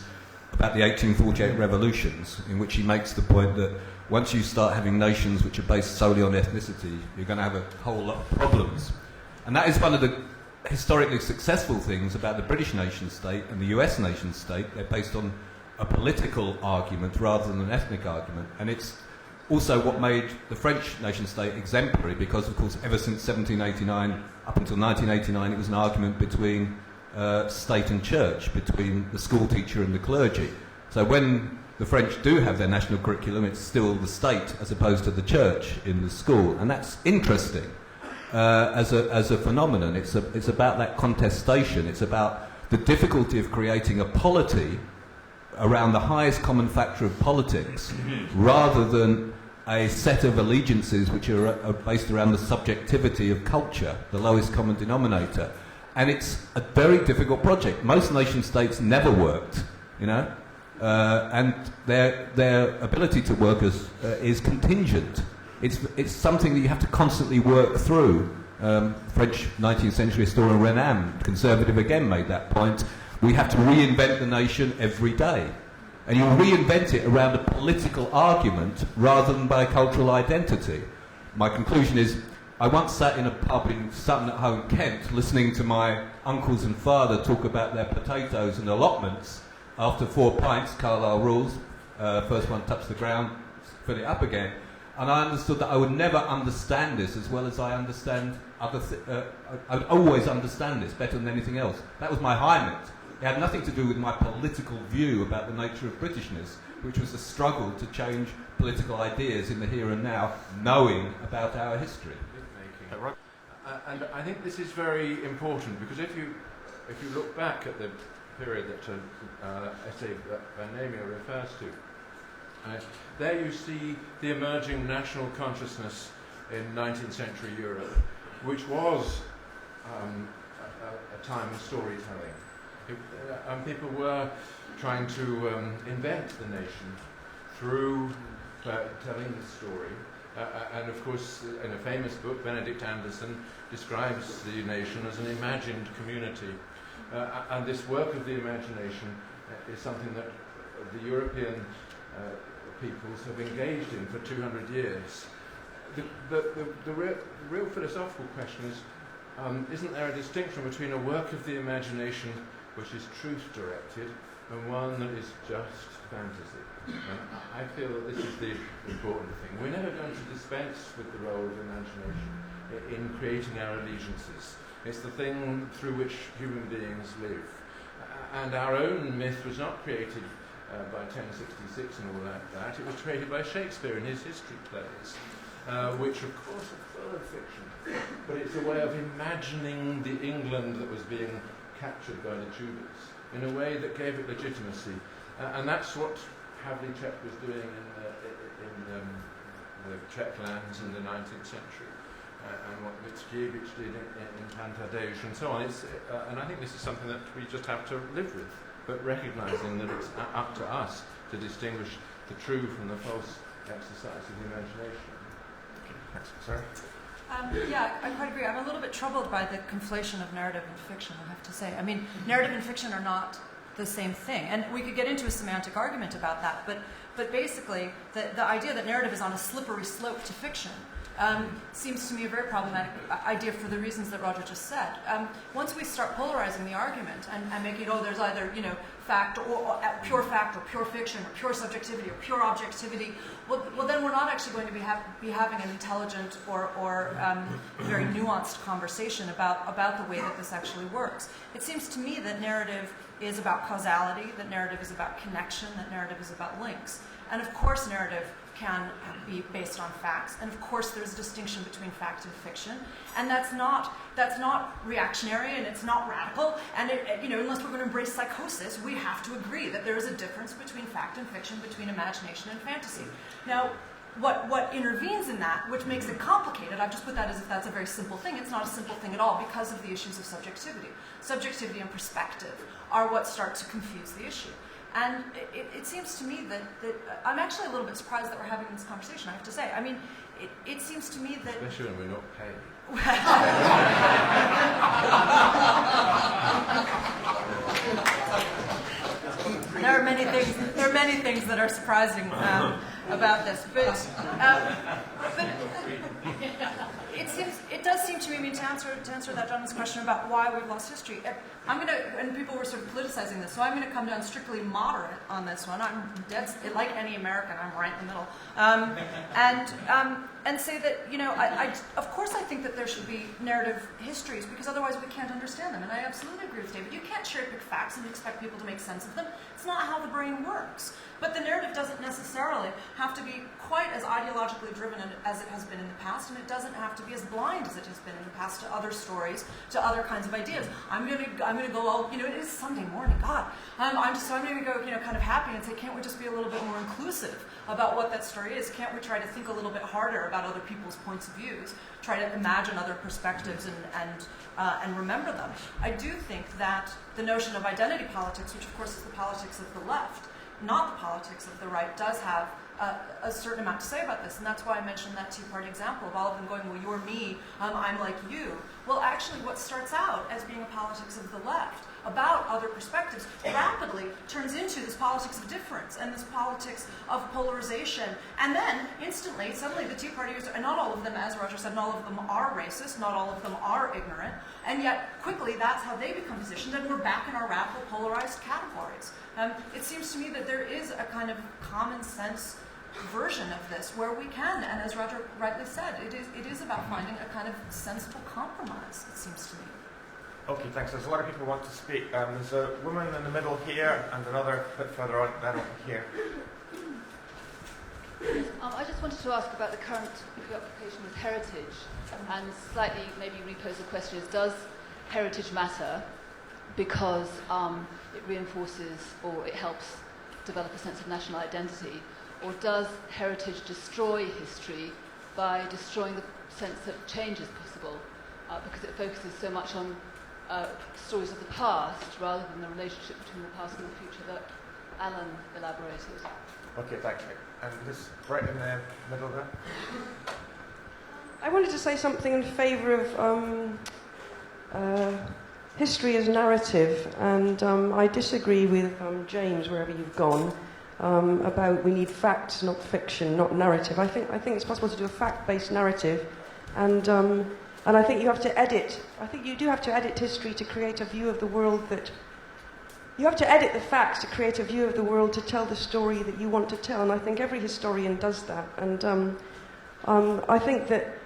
about the 1848 revolutions, in which he makes the point that once you start having nations which are based solely on ethnicity, you're going to have a whole lot of problems. And that is one of the historically successful things about the British nation-state and the US nation-state. They're based on a political argument rather than an ethnic argument. And it's also what made the French nation-state exemplary, because, of course, ever since 1789 up until 1989, it was an argument between state and church, between the school teacher and the clergy. So when the French do have their national curriculum, it's still the state as opposed to the church in the school. And that's interesting as a phenomenon. It's about that contestation. It's about the difficulty of creating a polity around the highest common factor of politics, rather than a set of allegiances which are based around the subjectivity of culture, the lowest common denominator. And it's a very difficult project. Most nation-states never worked, and their ability to work is contingent. It's something that you have to constantly work through. French 19th century historian Renan, conservative again, made that point. We have to reinvent the nation every day. And you reinvent it around a political argument rather than by cultural identity. My conclusion is, I once sat in a pub in Sutton-at-Home, Kent, listening to my uncles and father talk about their potatoes and allotments. After 4 pints, Carlyle rules, first one touch the ground, fill it up again. And I understood that I would never understand this as well as I understand I would always understand this better than anything else. That was my Heimat. It had nothing to do with my political view about the nature of Britishness, which was a struggle to change political ideas in the here and now, knowing about our history. And I think this is very important, because if you look back at the period that essay Van Namia refers to, there you see the emerging national consciousness in 19th century Europe, which was a time of storytelling. And people were trying to invent the nation through telling the story. And of course, in a famous book, Benedict Anderson describes the nation as an imagined community And this work of the imagination is something that the European peoples have engaged in for 200 years. The real philosophical question is, isn't there a distinction between a work of the imagination which is truth-directed and one that is just fantasy? And I feel that this is the important thing. We're never going to dispense with the role of imagination in creating our allegiances. It's the thing through which human beings live. And our own myth was not created by 1066 and all that. It was created by Shakespeare in his history plays, which of course are full of fiction. But it's a way of imagining the England that was being captured by the Tudors in a way that gave it legitimacy. And that's what Havlicek was doing in the Czech lands in the 19th century. And what Mickiewicz did in Pantadeusz and so on. And I think this is something that we just have to live with, but recognising that it's up to us to distinguish the true from the false exercise of the imagination. Okay, thanks. Sorry? Yeah, I quite agree. I'm a little bit troubled by the conflation of narrative and fiction, I have to say. I mean, narrative and fiction are not the same thing. And we could get into a semantic argument about that, but basically the idea that narrative is on a slippery slope to fiction seems to me a very problematic idea for the reasons that Roger just said. Once we start polarizing the argument and making, there's either, fact or pure fiction or pure subjectivity or pure objectivity, well then we're not actually going to be having an intelligent or very nuanced conversation about the way that this actually works. It seems to me that narrative is about causality, that narrative is about connection, that narrative is about links. And of course narrative can be based on facts, and of course there's a distinction between fact and fiction, and that's not reactionary and it's not radical, and unless we're going to embrace psychosis, we have to agree that there is a difference between fact and fiction, between imagination and fantasy. Now, what intervenes in that, which makes it complicated, I've just put that as if that's a very simple thing. It's not a simple thing at all because of the issues of subjectivity. Subjectivity and perspective are what start to confuse the issue. And it seems to me that I'm actually a little bit surprised that we're having this conversation, I have to say. I mean, it seems to me that... Especially when we're not paid. There are many things that are surprising about this, but it does seem to me, to answer that gentleman's question about why we've lost history. And people were sort of politicizing this, so I'm going to come down strictly moderate on this one. I'm dead, like any American, I'm right in the middle, and say that of course I think that there should be narrative histories, because otherwise we can't understand them. And I absolutely agree with David. You can't cherry pick facts and expect people to make sense of them. It's not how the brain works. But the narrative doesn't necessarily have to be quite as ideologically driven as it has been in the past, and it doesn't have to be as blind as it has been in the past to other stories, to other kinds of ideas. I'm gonna go all, it is Sunday morning, God. I'm gonna go, kind of happy and say, can't we just be a little bit more inclusive about what that story is? Can't we try to think a little bit harder about other people's points of views? Try to imagine other perspectives and remember them. I do think that the notion of identity politics, which of course is the politics of the left, not the politics of the right, does have a certain amount to say about this, and that's why I mentioned that Tea Party example of all of them going, well, you're me, I'm like you. Well, actually, what starts out as being a politics of the left about other perspectives rapidly turns into this politics of difference and this politics of polarization, and then instantly, suddenly the Tea Partiers, and not all of them, as Roger said, not all of them are racist, not all of them are ignorant, and yet quickly that's how they become positioned, and we're back in our radical polarized categories. It seems to me that there is a kind of common sense version of this where we can, and as Roger rightly said, it is about finding a kind of sensible compromise, it seems to me. Okay, thanks. There's a lot of people who want to speak. There's a woman in the middle here and another bit further on down over here. I just wanted to ask about the current preoccupation with heritage and slightly maybe repose the question is, does heritage matter because it reinforces or it helps develop a sense of national identity, or does heritage destroy history by destroying the sense that change is possible because it focuses so much on stories of the past rather than the relationship between the past and the future that Alan elaborated? Okay, thanks. And this right in the middle there. I wanted to say something in favour of history is narrative, and I disagree with James, wherever you've gone, about we need facts, not fiction, not narrative. I think it's possible to do a fact-based narrative, and I think you have to edit. I think you do have to edit history to create a view of the world that. You have to edit the facts to create a view of the world to tell the story that you want to tell, and I think every historian does that. And I think that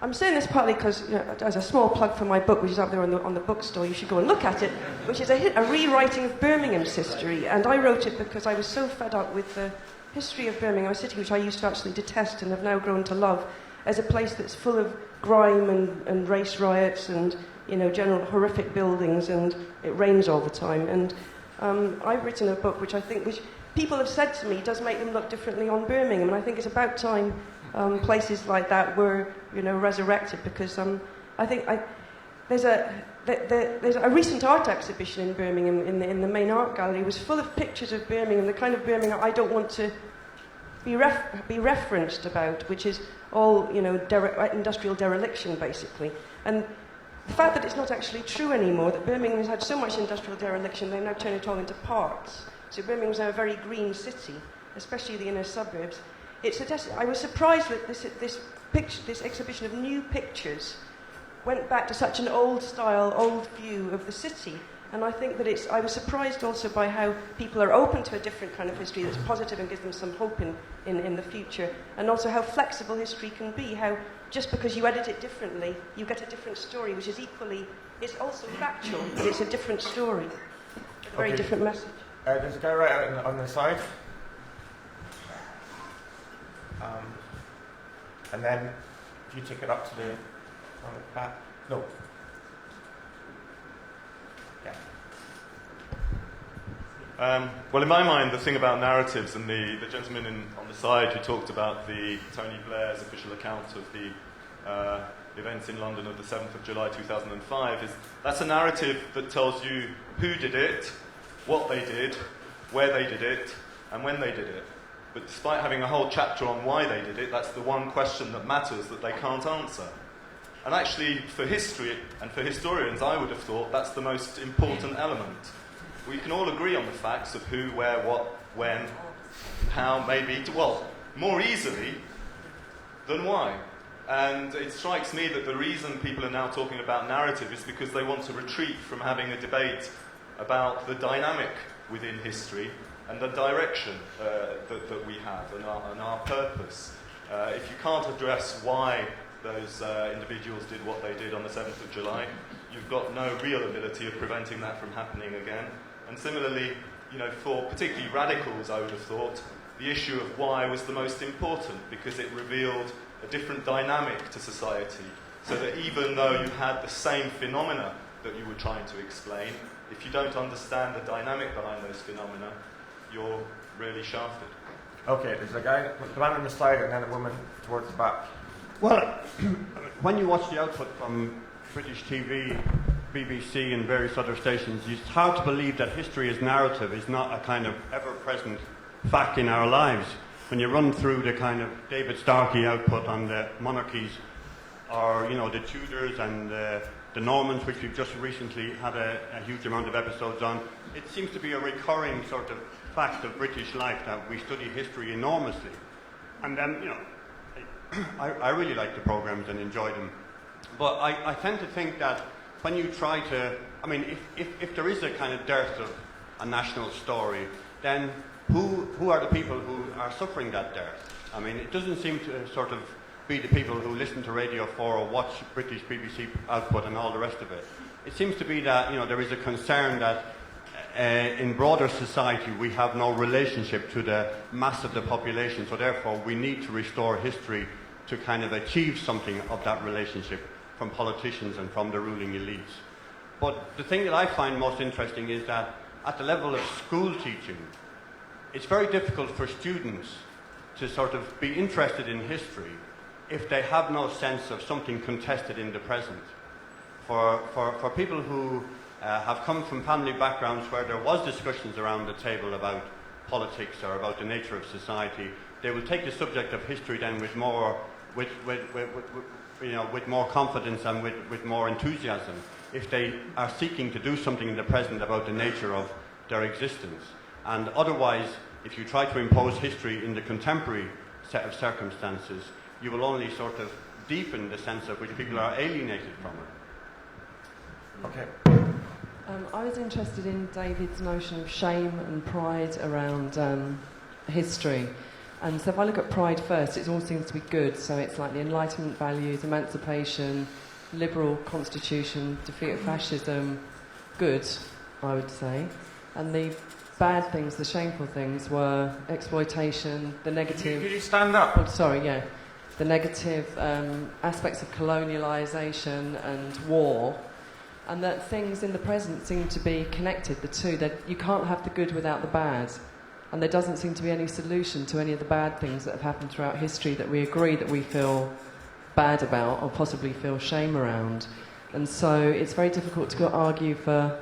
I'm saying this partly because, as a small plug for my book, which is up there on the bookstore, you should go and look at it, which is a rewriting of Birmingham's history. And I wrote it because I was so fed up with the history of Birmingham, a city which I used to absolutely detest and have now grown to love, as a place that's full of grime and race riots and general horrific buildings, and it rains all the time. And I've written a book which people have said to me does make them look differently on Birmingham, and I think it's about time places like that were resurrected, because I think there's a recent art exhibition in Birmingham in the main art gallery. It was full of pictures of Birmingham, the kind of Birmingham I don't want to be referenced about, which is all industrial dereliction basically. And the fact that it's not actually true anymore, that Birmingham has had so much industrial dereliction, they now turn it all into parks. So Birmingham's now a very green city, especially the inner suburbs. I was surprised that this exhibition of new pictures went back to such an old style, old view of the city. And I think that I was surprised also by how people are open to a different kind of history that's positive and gives them some hope in the future. And also how flexible history can be, how just because you edit it differently, you get a different story, which is it's also factual, but it's a different story. A very different message. There's a guy right out on the side. And then if you take it up to the back. No. Well, in my mind, the thing about narratives, and the gentleman on the side who talked about Tony Blair's official account of the events in London of the 7th of July 2005, is that's a narrative that tells you who did it, what they did, where they did it, and when they did it. But despite having a whole chapter on why they did it, that's the one question that matters that they can't answer. And actually, for history and for historians, I would have thought that's the most important element. We can all agree on the facts of who, where, what, when, how, maybe, more easily than why. And it strikes me that the reason people are now talking about narrative is because they want to retreat from having a debate about the dynamic within history and the direction that we have and our purpose. If you can't address why those individuals did what they did on the 7th of July, you've got no real ability of preventing that from happening again. And similarly, for particularly radicals, I would have thought, the issue of why was the most important, because it revealed a different dynamic to society, so that even though you had the same phenomena that you were trying to explain, if you don't understand the dynamic behind those phenomena, you're really shafted. Okay, there's a guy, the man on the side, and then a woman towards the back. Well, when you watch the output from British TV, BBC and various other stations, it's hard to believe that history as narrative is not a kind of ever-present fact in our lives. When you run through the kind of David Starkey output on the monarchies, or the Tudors and the Normans, which we've just recently had a huge amount of episodes on, it seems to be a recurring sort of fact of British life that we study history enormously. And then, I really like the programmes and enjoy them. But I tend to think that when you try to, if there is a kind of dearth of a national story, then who are the people who are suffering that dearth? It doesn't seem to sort of be the people who listen to Radio 4 or watch British BBC output and all the rest of it. It seems to be that there is a concern that in broader society we have no relationship to the mass of the population, so therefore we need to restore history to kind of achieve something of that relationship from politicians and from the ruling elites. But the thing that I find most interesting is that at the level of school teaching, it's very difficult for students to sort of be interested in history if they have no sense of something contested in the present. For people who have come from family backgrounds where there was discussions around the table about politics or about the nature of society, they will take the subject of history then with more confidence and with more enthusiasm. if they are seeking to do something in the present about the nature of their existence. And otherwise, if you try to impose history in the contemporary set of circumstances, you will only sort of deepen the sense of which people are alienated from it. Okay. I was interested in David's notion of shame and pride around history. And so if I look at pride first, it all seems to be good. So it's like the Enlightenment values, emancipation, liberal constitution, defeat of fascism, good, I would say. And the bad things, the shameful things, were exploitation, the negative... Could you stand up? Oh, sorry, yeah. The negative aspects of colonialisation and war, and that things in the present seem to be connected, the two, that you can't have the good without the bad. And there doesn't seem to be any solution to any of the bad things that have happened throughout history that we agree that we feel bad about or possibly feel shame around. And so it's very difficult to argue for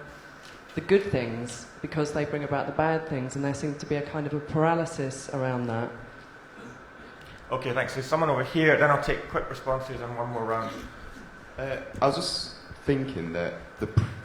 the good things because they bring about the bad things, and there seems to be a kind of a paralysis around that. Okay, thanks. There's someone over here, then I'll take quick responses and one more round. I was just thinking that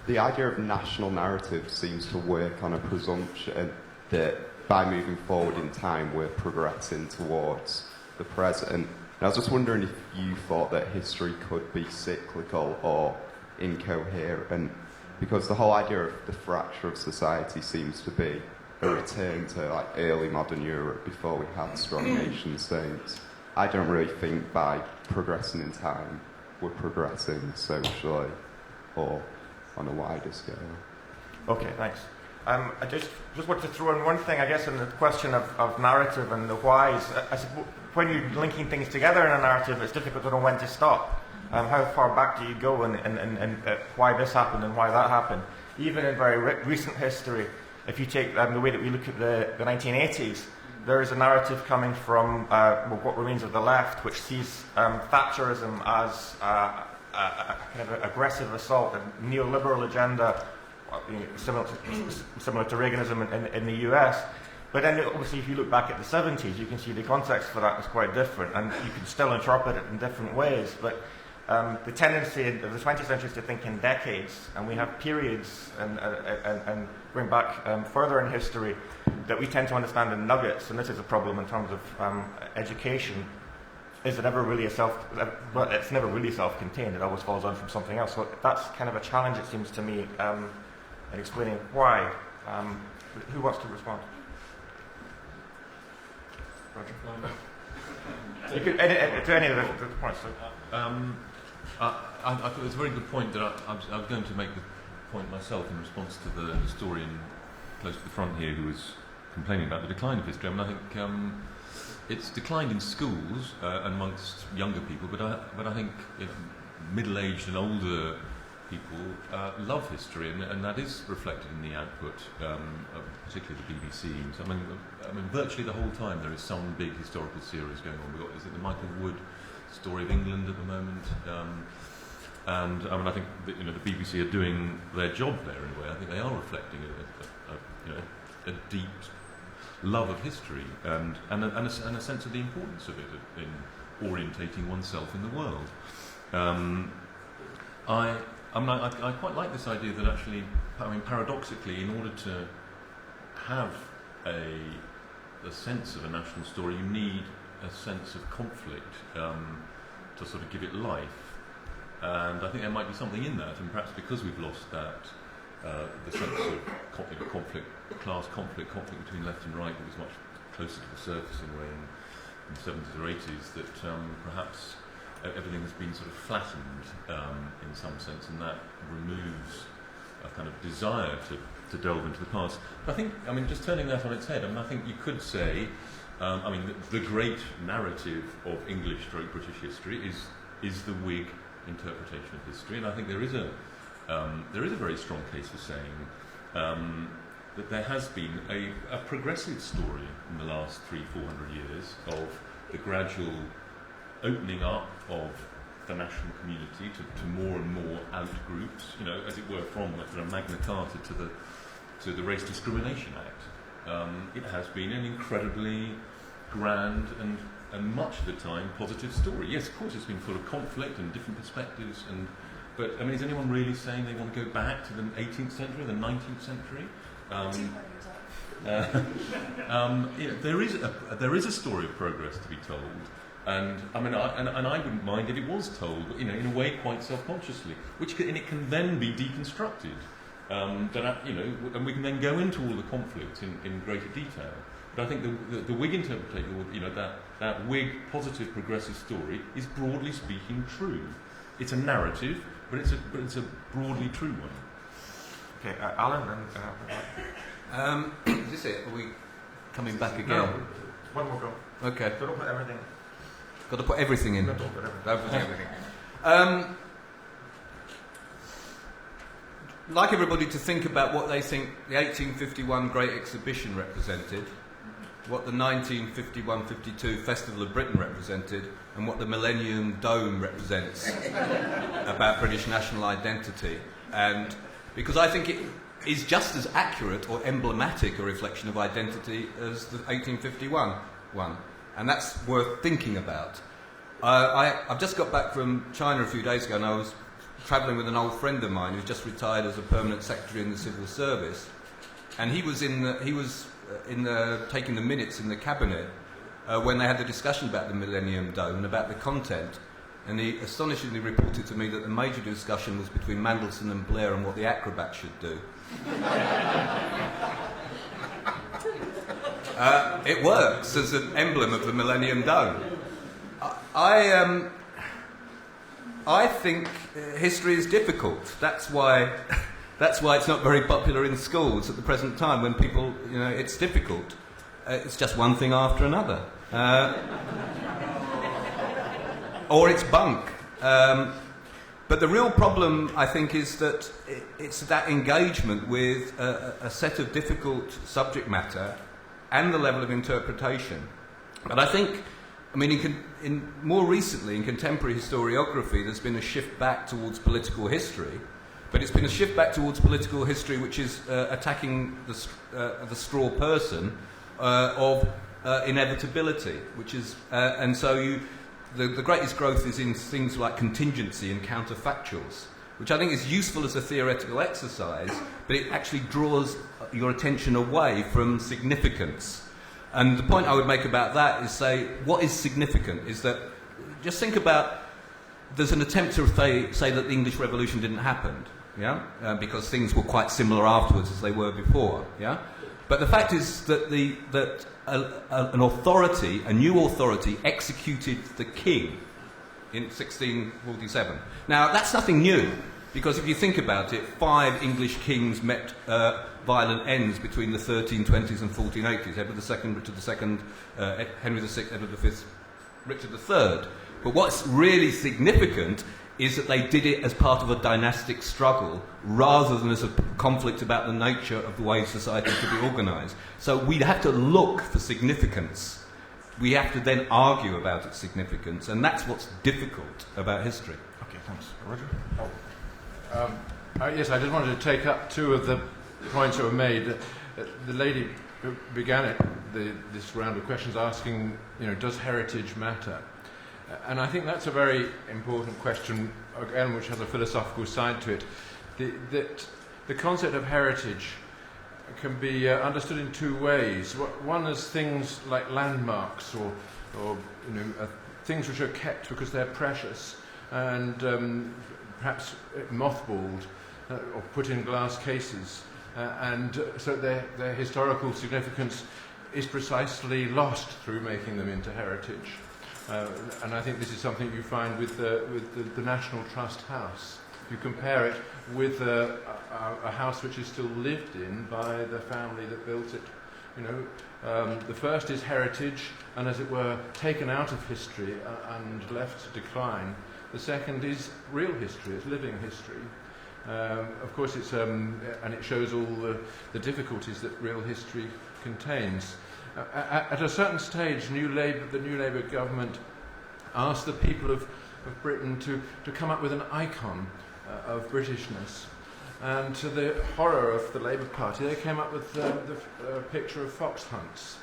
the idea of national narrative seems to work on a presumption that by moving forward in time we're progressing towards the present. And I was just wondering if you thought that history could be cyclical or incoherent, because the whole idea of the fracture of society seems to be a return to like early modern Europe before we had strong nation states. I don't really think by progressing in time we're progressing socially or on a wider scale. Okay, thanks. I just wanted to throw in one thing, I guess, in the question of narrative and the whys. I suppose when you're linking things together in a narrative, it's difficult to know when to stop. How far back do you go and why this happened and why that happened? Even in very recent history, if you take the way that we look at the 1980s, there is a narrative coming from what remains of the left, which sees Thatcherism as a kind of aggressive assault, a neoliberal agenda, similar to Reaganism in the US. But then, obviously, if you look back at the 70s, you can see the context for that is quite different, and you can still interpret it in different ways. But the tendency of the 20th century is to think in decades, and we have periods, and going back further in history, that we tend to understand in nuggets, and this is a problem in terms of education. Is it ever really well, it's never really self-contained. It always falls on from something else. So that's kind of a challenge, it seems to me, in explaining why. Who wants to respond? Roger. You could edit to any of the points. I thought it was a very good point that I was going to make the point myself in response to the historian close to the front here who was complaining about the decline of history. I mean, I think it's declined in schools amongst younger people, but I think middle-aged and older people love history, and that is reflected in the output, particularly the BBC. So, I mean, virtually the whole time there is some big historical series going on. We've got, is it the Michael Wood Story of England at the moment? And I mean, I think that, the BBC are doing their job there in a way. I think they are reflecting a deep love of history and a sense of the importance of it in orientating oneself in the world. I quite like this idea that actually, paradoxically, in order to have a sense of a national story, you need a sense of conflict to sort of give it life. And I think there might be something in that, and perhaps because we've lost that, the sense of conflict, class conflict between left and right that was much closer to the surface in a way in the 70s or 80s, that perhaps everything has been sort of flattened in some sense, and that removes a kind of desire to delve into the past. But I think, just turning that on its head, I think you could say, the great narrative of English/British history is the Whig interpretation of history, and I think there is a very strong case for saying that there has been a progressive story in the last 300-400 years of the gradual opening up of the national community to more and more out-groups, as it were, from Magna Carta to the Race Discrimination Act. It has been an incredibly grand and much of the time positive story. Yes, of course, it's been full of conflict and different perspectives, But I mean, is anyone really saying they want to go back to the 18th century, the 19th century? There is a story of progress to be told, and I mean, I wouldn't mind if it was told, in a way quite self-consciously, and it can then be deconstructed. And we can then go into all the conflicts in greater detail. But I think the Whig interpretation, that Whig positive progressive story, is broadly speaking true. It's a narrative, but it's a broadly true one. Okay, Alan, and is this it? Are we coming back again? No, one more go. Okay. Got to put everything. Got to put everything in. No, don't put everything. Don't put everything. Like everybody to think about what they think the 1851 Great Exhibition represented, what the 1951-52 Festival of Britain represented, and what the Millennium Dome represents about British national identity. And because I think it is just as accurate or emblematic a reflection of identity as the 1851 one. And that's worth thinking about. I've just got back from China a few days ago, and I was travelling with an old friend of mine who's just retired as a permanent secretary in the civil service, and he was taking the minutes in the cabinet when they had the discussion about the Millennium Dome and about the content, and he astonishingly reported to me that the major discussion was between Mandelson and Blair on what the acrobat should do. It works as an emblem of the Millennium Dome. I think history is difficult. That's why it's not very popular in schools at the present time. When people, it's difficult. It's just one thing after another, or it's bunk. But the real problem, I think, is that it's that engagement with a set of difficult subject matter and the level of interpretation. But I think, more recently, in contemporary historiography, there's been a shift back towards political history, but it's been a shift back towards political history which is attacking the straw person of inevitability, which is, and so the greatest growth is in things like contingency and counterfactuals, which I think is useful as a theoretical exercise, but it actually draws your attention away from significance. And the point I would make about that is say, what is significant is that, just think about, there's an attempt to say that the English Revolution didn't happen, because things were quite similar afterwards as they were before, But the fact is that an authority, a new authority, executed the king in 1647. Now, that's nothing new, because if you think about it, 5 English kings met violent ends between the 1320s and 1480s. Edward II, Richard II, Henry VI, Edward V, Richard III. But what's really significant is that they did it as part of a dynastic struggle rather than as a conflict about the nature of the way society could be organised. So we'd have to look for significance. We have to then argue about its significance, and that's what's difficult about history. Okay, thanks. Roger? Yes, I just wanted to take up 2 of the points that were made. The lady who began this round of questions asking, does heritage matter? And I think that's a very important question, again, which has a philosophical side to it. That the concept of heritage can be understood in 2 ways. One is things like landmarks or things which are kept because they're precious and perhaps mothballed or put in glass cases. And so their historical significance is precisely lost through making them into heritage. And I think this is something you find with the National Trust house. If you compare it with a house which is still lived in by the family that built it, the first is heritage, and as it were, taken out of history and left to decline. The second is real history, it's living history. Of course, it's and it shows all the difficulties that real history contains. At a certain stage, the New Labour government asked the people of Britain to come up with an icon of Britishness. And to the horror of the Labour Party, they came up with the picture of fox hunts.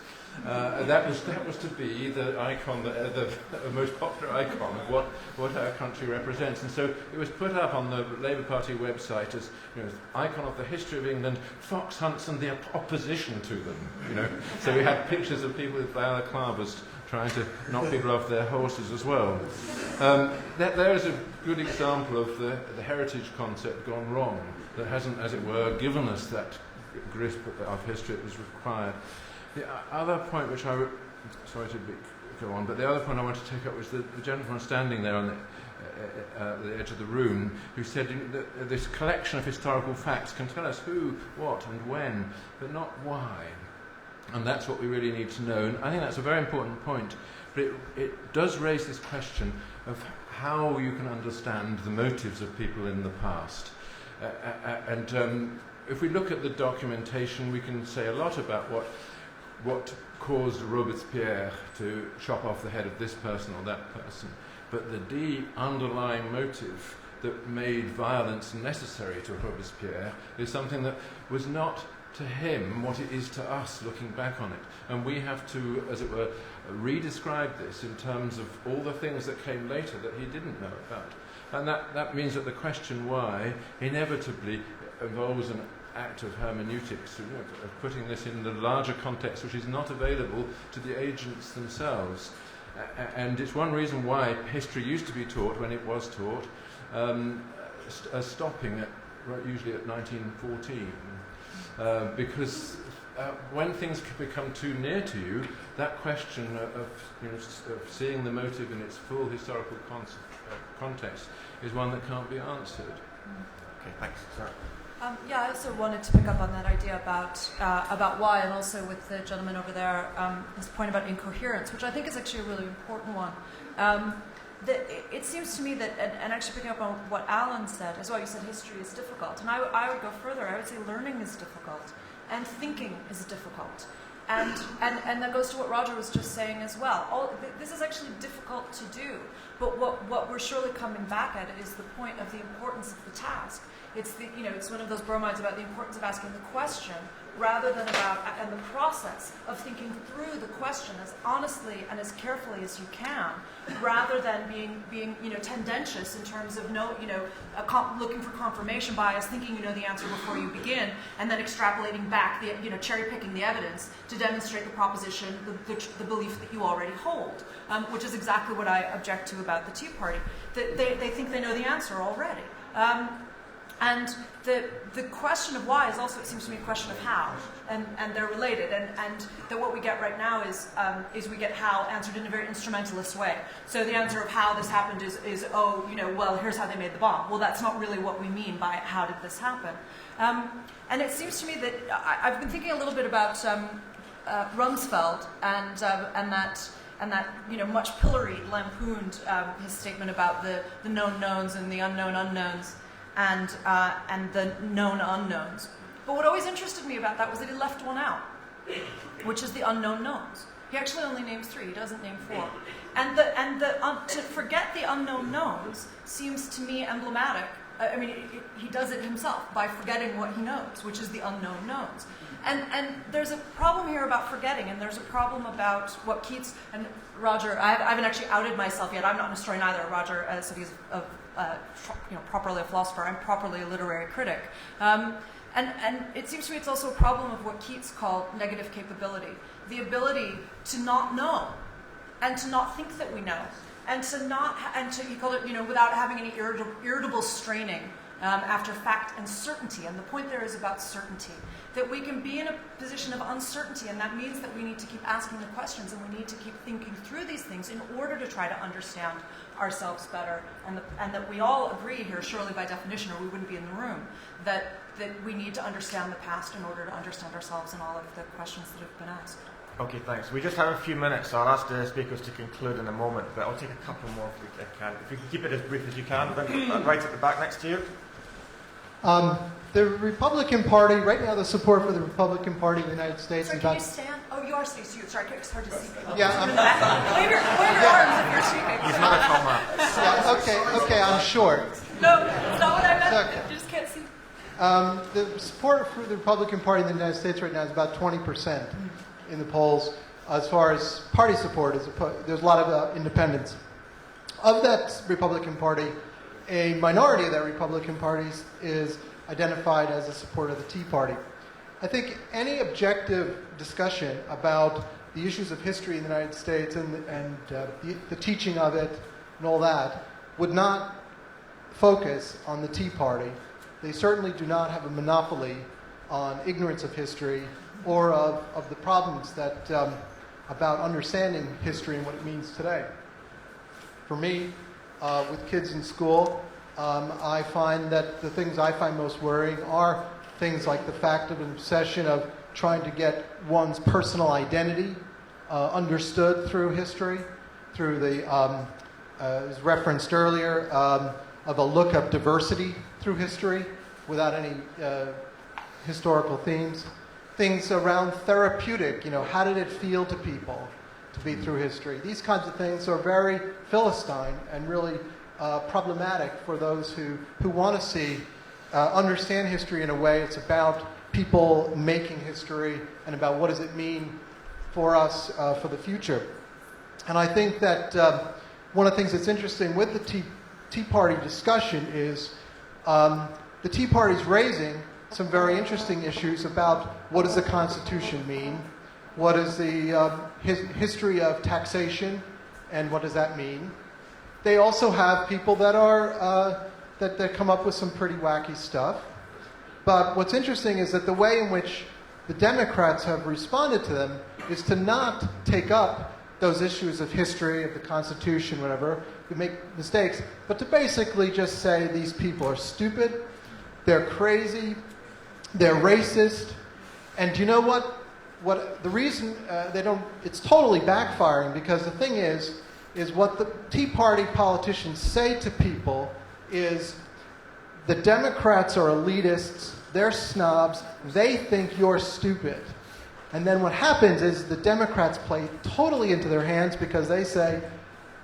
That was to be the icon, the most popular icon of what our country represents. And so it was put up on the Labour Party website as, you know, icon of the history of England, fox hunts and the opposition to them. You know, so we had pictures of people with balaclavas trying to knock people off their horses as well. There is a good example of the heritage concept gone wrong, that hasn't, as it were, given us that grip of history that was required. The other point which sorry to go on, but the other point I want to take up was the gentleman standing there on the edge of the room, who said that this collection of historical facts can tell us who, what and when, but not why. And that's what we really need to know. And I think that's a very important point. But it does raise this question of how you can understand the motives of people in the past. If we look at the documentation, we can say a lot about what caused Robespierre to chop off the head of this person or that person. But the underlying motive that made violence necessary to Robespierre is something that was not to him what it is to us looking back on it. And we have to, as it were, redescribe this in terms of all the things that came later that he didn't know about. And that means that the question why inevitably involves an act of hermeneutics, you know, of putting this in the larger context which is not available to the agents themselves. And it's one reason why history used to be taught when it was taught, stopping usually at 1914. Because when things become too near to you, that question of seeing the motive in its full historical context is one that can't be answered. Okay, thanks. Sorry. Yeah, I also wanted to pick up on that idea about why, and also with the gentleman over there, this point about incoherence, which I think is actually a really important one. It seems to me that, and actually picking up on what Alan said as well, you said history is difficult, and I would go further. I would say learning is difficult, and thinking is difficult. And that goes to what Roger was just saying as well. This is actually difficult to do, but what we're surely coming back at is the point of the importance of the task. It's it's one of those bromides about the importance of asking the question rather than and the process of thinking through the question as honestly and as carefully as you can, rather than being tendentious in terms of looking for confirmation bias, thinking you know the answer before you begin, and then extrapolating back cherry picking the evidence to demonstrate the proposition, the belief that you already hold, which is exactly what I object to about the Tea Party. That they think they know the answer already. And the question of why is also, it seems to me, a question of how, and they're related. And that what we get right now is we get how answered in a very instrumentalist way. So the answer of how this happened is well, here's how they made the bomb. Well, that's not really what we mean by how did this happen. And it seems to me that I've been thinking a little bit about Rumsfeld and that much pilloried, lampooned his statement about the known knowns and the unknown unknowns. And the known unknowns. But what always interested me about that was that he left one out, which is the unknown knowns. He actually only names 3. He doesn't name 4. And to forget the unknown knowns seems to me emblematic. He does it himself by forgetting what he knows, which is the unknown knowns. And there's a problem here about forgetting, and there's a problem about what Keats and Roger. I haven't actually outed myself yet. I'm not a historian either. Roger said he's properly a philosopher. I'm properly a literary critic. And it seems to me it's also a problem of what Keats called negative capability, the ability to not know, and to not think that we know, and to he called it without having any irritable straining after fact and certainty. And the point there is about certainty, that we can be in a position of uncertainty, and that means that we need to keep asking the questions, and we need to keep thinking through these things in order to try to understand ourselves better, and that we all agree here, surely by definition, or we wouldn't be in the room, that we need to understand the past in order to understand ourselves and all of the questions that have been asked. Okay, thanks. We just have a few minutes, so I'll ask the speakers to conclude in a moment, but I'll take a couple more if we can. If you can keep it as brief as you can, then right at the back next to you. The Republican Party, right now the support for the Republican Party in the United States is about... Can you stand? Oh, you are standing. Sorry, it's hard to see. Yeah. Wave your arms if you're speaking. He's not a tall man. Yeah, okay, I'm short. No, that's not what I meant. Okay. I just can't see. The support for the Republican Party in the United States right now is about 20% in the polls. as far as party support, there's a lot of independents. Of that Republican Party, a minority of that Republican Party is identified as a supporter of the Tea Party. I think any objective discussion about the issues of history in the United States and the teaching of it and all that would not focus on the Tea Party. They certainly do not have a monopoly on ignorance of history or of the problems that about understanding history and what it means today. For me, with kids in school, I find that the things I find most worrying are things like the fact of an obsession of trying to get one's personal identity understood through history, through the, as referenced earlier, of a look of diversity through history without any historical themes. Things around therapeutic, how did it feel to people to be through history? These kinds of things are very Philistine and really problematic for those who want to see, understand history in a way it's about people making history and about what does it mean for us for the future. And I think that one of the things that's interesting with the Tea Party discussion is the Tea Party's raising some very interesting issues about what does the Constitution mean, what is the history of taxation, and what does that mean. They also have people that are that come up with some pretty wacky stuff. But what's interesting is that the way in which the Democrats have responded to them is to not take up those issues of history, of the Constitution, whatever, to make mistakes, but to basically just say these people are stupid, they're crazy, they're racist, and you know what? The reason they don't, it's totally backfiring, because the thing is what the Tea Party politicians say to people is the Democrats are elitists, they're snobs, they think you're stupid. And then what happens is the Democrats play totally into their hands because they say,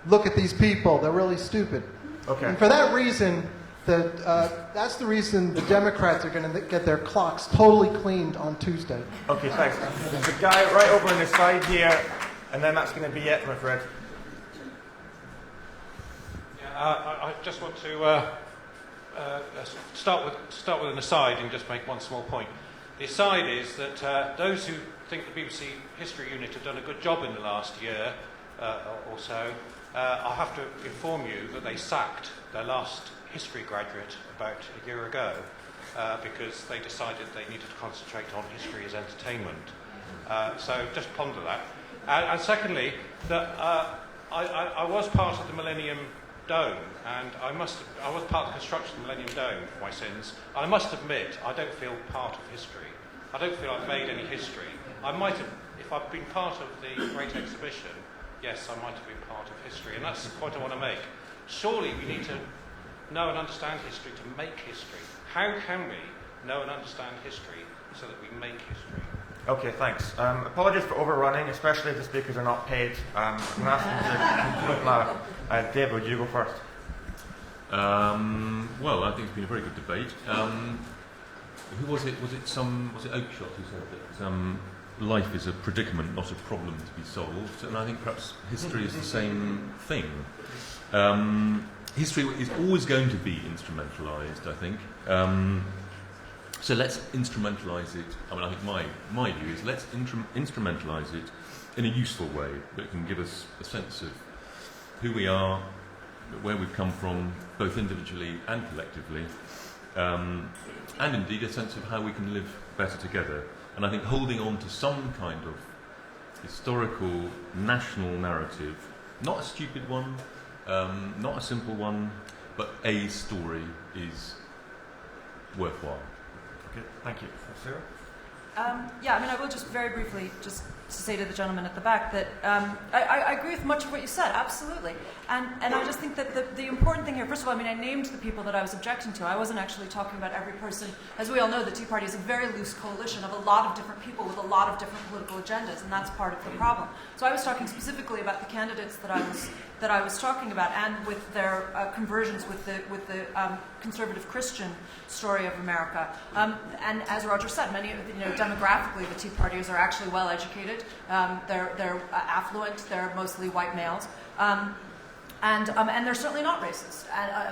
look at these people, they're really stupid. Okay. And for that reason, that's the reason the Democrats are going to get their clocks totally cleaned on Tuesday. Okay, thanks. There's a guy right over on the side here, and then that's going to be it, I'm afraid. I just want to start with an aside and just make one small point. The aside is that those who think the BBC History Unit have done a good job in the last year or so, I'll have to inform you that they sacked their last history graduate about a year ago because they decided they needed to concentrate on history as entertainment. So just ponder that. And secondly, that I was part of the Millennium Dome, and I was part of the construction of the Millennium Dome for my sins. And I must admit, I don't feel part of history. I don't feel I've made any history. I might have, if I've been part of the Great Exhibition, yes, I might have been part of history, and that's the point I want to make. Surely we need to know and understand history to make history. How can we know and understand history so that we make history? Okay, thanks. Apologies for overrunning, especially if the speakers are not paid. I'm going to ask them to conclude now. Dave, would you go first? Well, I think it's been a very good debate. Who was it? Was it Oakeshott who said that life is a predicament, not a problem to be solved? And I think perhaps history is the same thing. History is always going to be instrumentalised, I think. So let's instrumentalise it. I mean, I think my view is let's instrumentalise it in a useful way that can give us a sense of who we are, where we've come from, both individually and collectively, and indeed a sense of how we can live better together. And I think holding on to some kind of historical national narrative, not a stupid one, not a simple one, but a story is worthwhile. Okay, thank you. Sarah? Yeah, I mean, I will just very briefly just to say to the gentleman at the back that I agree with much of what you said, absolutely. And I just think that the important thing here, first of all, I mean, I named the people that I was objecting to. I wasn't actually talking about every person. As we all know, the Tea Party is a very loose coalition of a lot of different people with a lot of different political agendas, and that's part of the problem. So I was talking specifically about the candidates that I was talking about, and with their conversions with the conservative Christian story of America. And as Roger said, many demographically the Tea Partiers are actually well educated. educated, they're affluent, they're mostly white males. And they're certainly not racist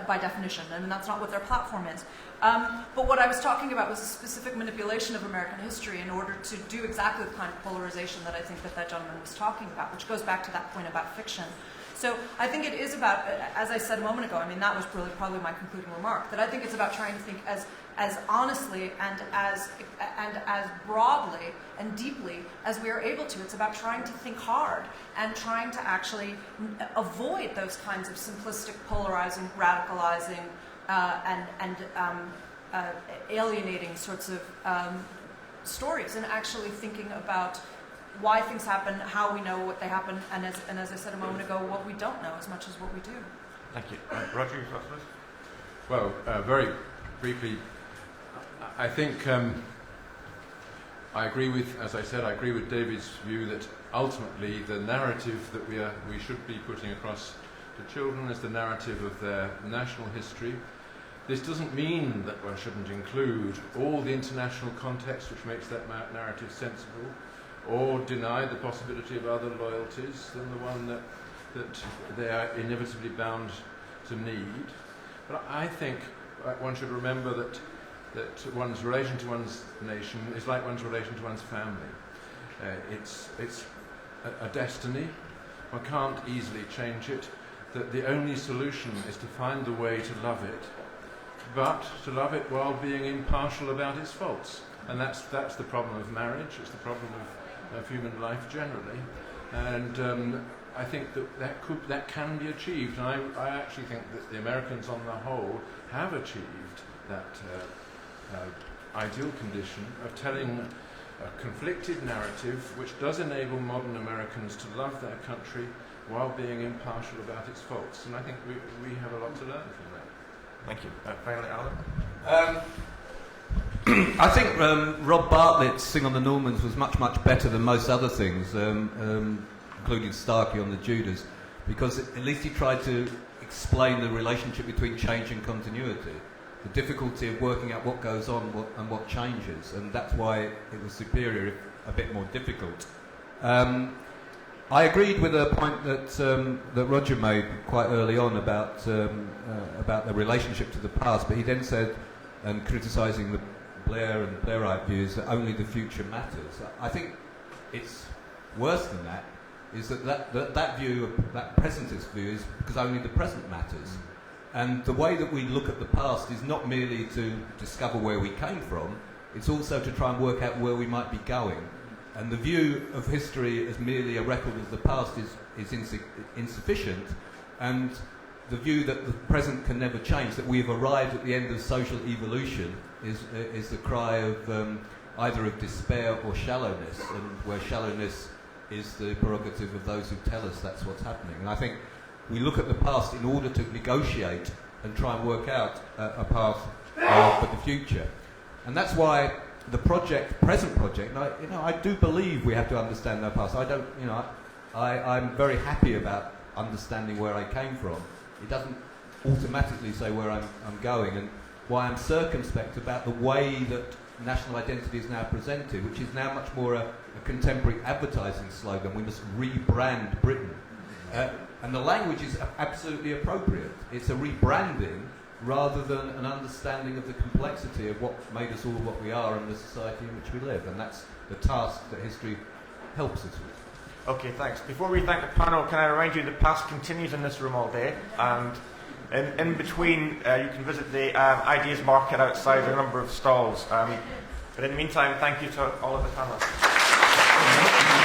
by definition, and that's not what their platform is. But what I was talking about was a specific manipulation of American history in order to do exactly the kind of polarization that I think that gentleman was talking about, which goes back to that point about fiction. So I think it is about, as I said a moment ago, I mean, that was really probably my concluding remark, that I think it's about trying to think as honestly and as broadly and deeply as we are able to. It's about trying to think hard and trying to actually avoid those kinds of simplistic, polarizing, radicalizing, and alienating sorts of stories, and actually thinking about why things happen, how we know what they happen, and as I said a moment ago, what we don't know as much as what we do. Thank you. Roger, you first. Well, very briefly, I think I agree with, as I said, I agree with David's view that ultimately the narrative that we should be putting across to children is the narrative of their national history. This doesn't mean that one shouldn't include all the international context which makes that narrative sensible, or deny the possibility of other loyalties than the one that they are inevitably bound to need. But I think one should remember that one's relation to one's nation is like one's relation to one's family. It's a destiny. One can't easily change it. That the only solution is to find the way to love it, but to love it while being impartial about its faults. And that's the problem of marriage. It's the problem of human life generally. And I think that can be achieved. And I actually think that the Americans on the whole have achieved that ideal condition of telling a conflicted narrative which does enable modern Americans to love their country while being impartial about its faults. And I think we have a lot to learn from that. Thank you. Finally, Alan? I think Rob Bartlett's Sing on the Normans was much, much better than most other things, including Starkey on the Judas, because at least he tried to explain the relationship between change and continuity, the difficulty of working out what goes on and what changes, and that's why it was superior, if a bit more difficult. I agreed with a point that Roger made quite early on about the relationship to the past, but he then said, and criticising the Blair and Blairite views, that only the future matters. I think it's worse than that, is that view, that presentist view, is because only the present matters. And the way that we look at the past is not merely to discover where we came from, it's also to try and work out where we might be going. And the view of history as merely a record of the past is insufficient, and the view that the present can never change, that we've arrived at the end of social evolution, is the cry of either of despair or shallowness, and where shallowness is the prerogative of those who tell us that's what's happening. And I think we look at the past in order to negotiate and try and work out a path for the future. And that's why the present project, I do believe we have to understand our past. I'm very happy about understanding where I came from. It doesn't automatically say where I'm going, and why I'm circumspect about the way that national identity is now presented, which is now much more a contemporary advertising slogan. We must rebrand Britain. And the language is absolutely appropriate. It's a rebranding rather than an understanding of the complexity of what made us all what we are and the society in which we live. And that's the task that history helps us with. Okay, thanks. Before we thank the panel, can I remind you the past continues in this room all day, and in between you can visit the ideas market outside, a number of stalls. But in the meantime, thank you to all of the panelists.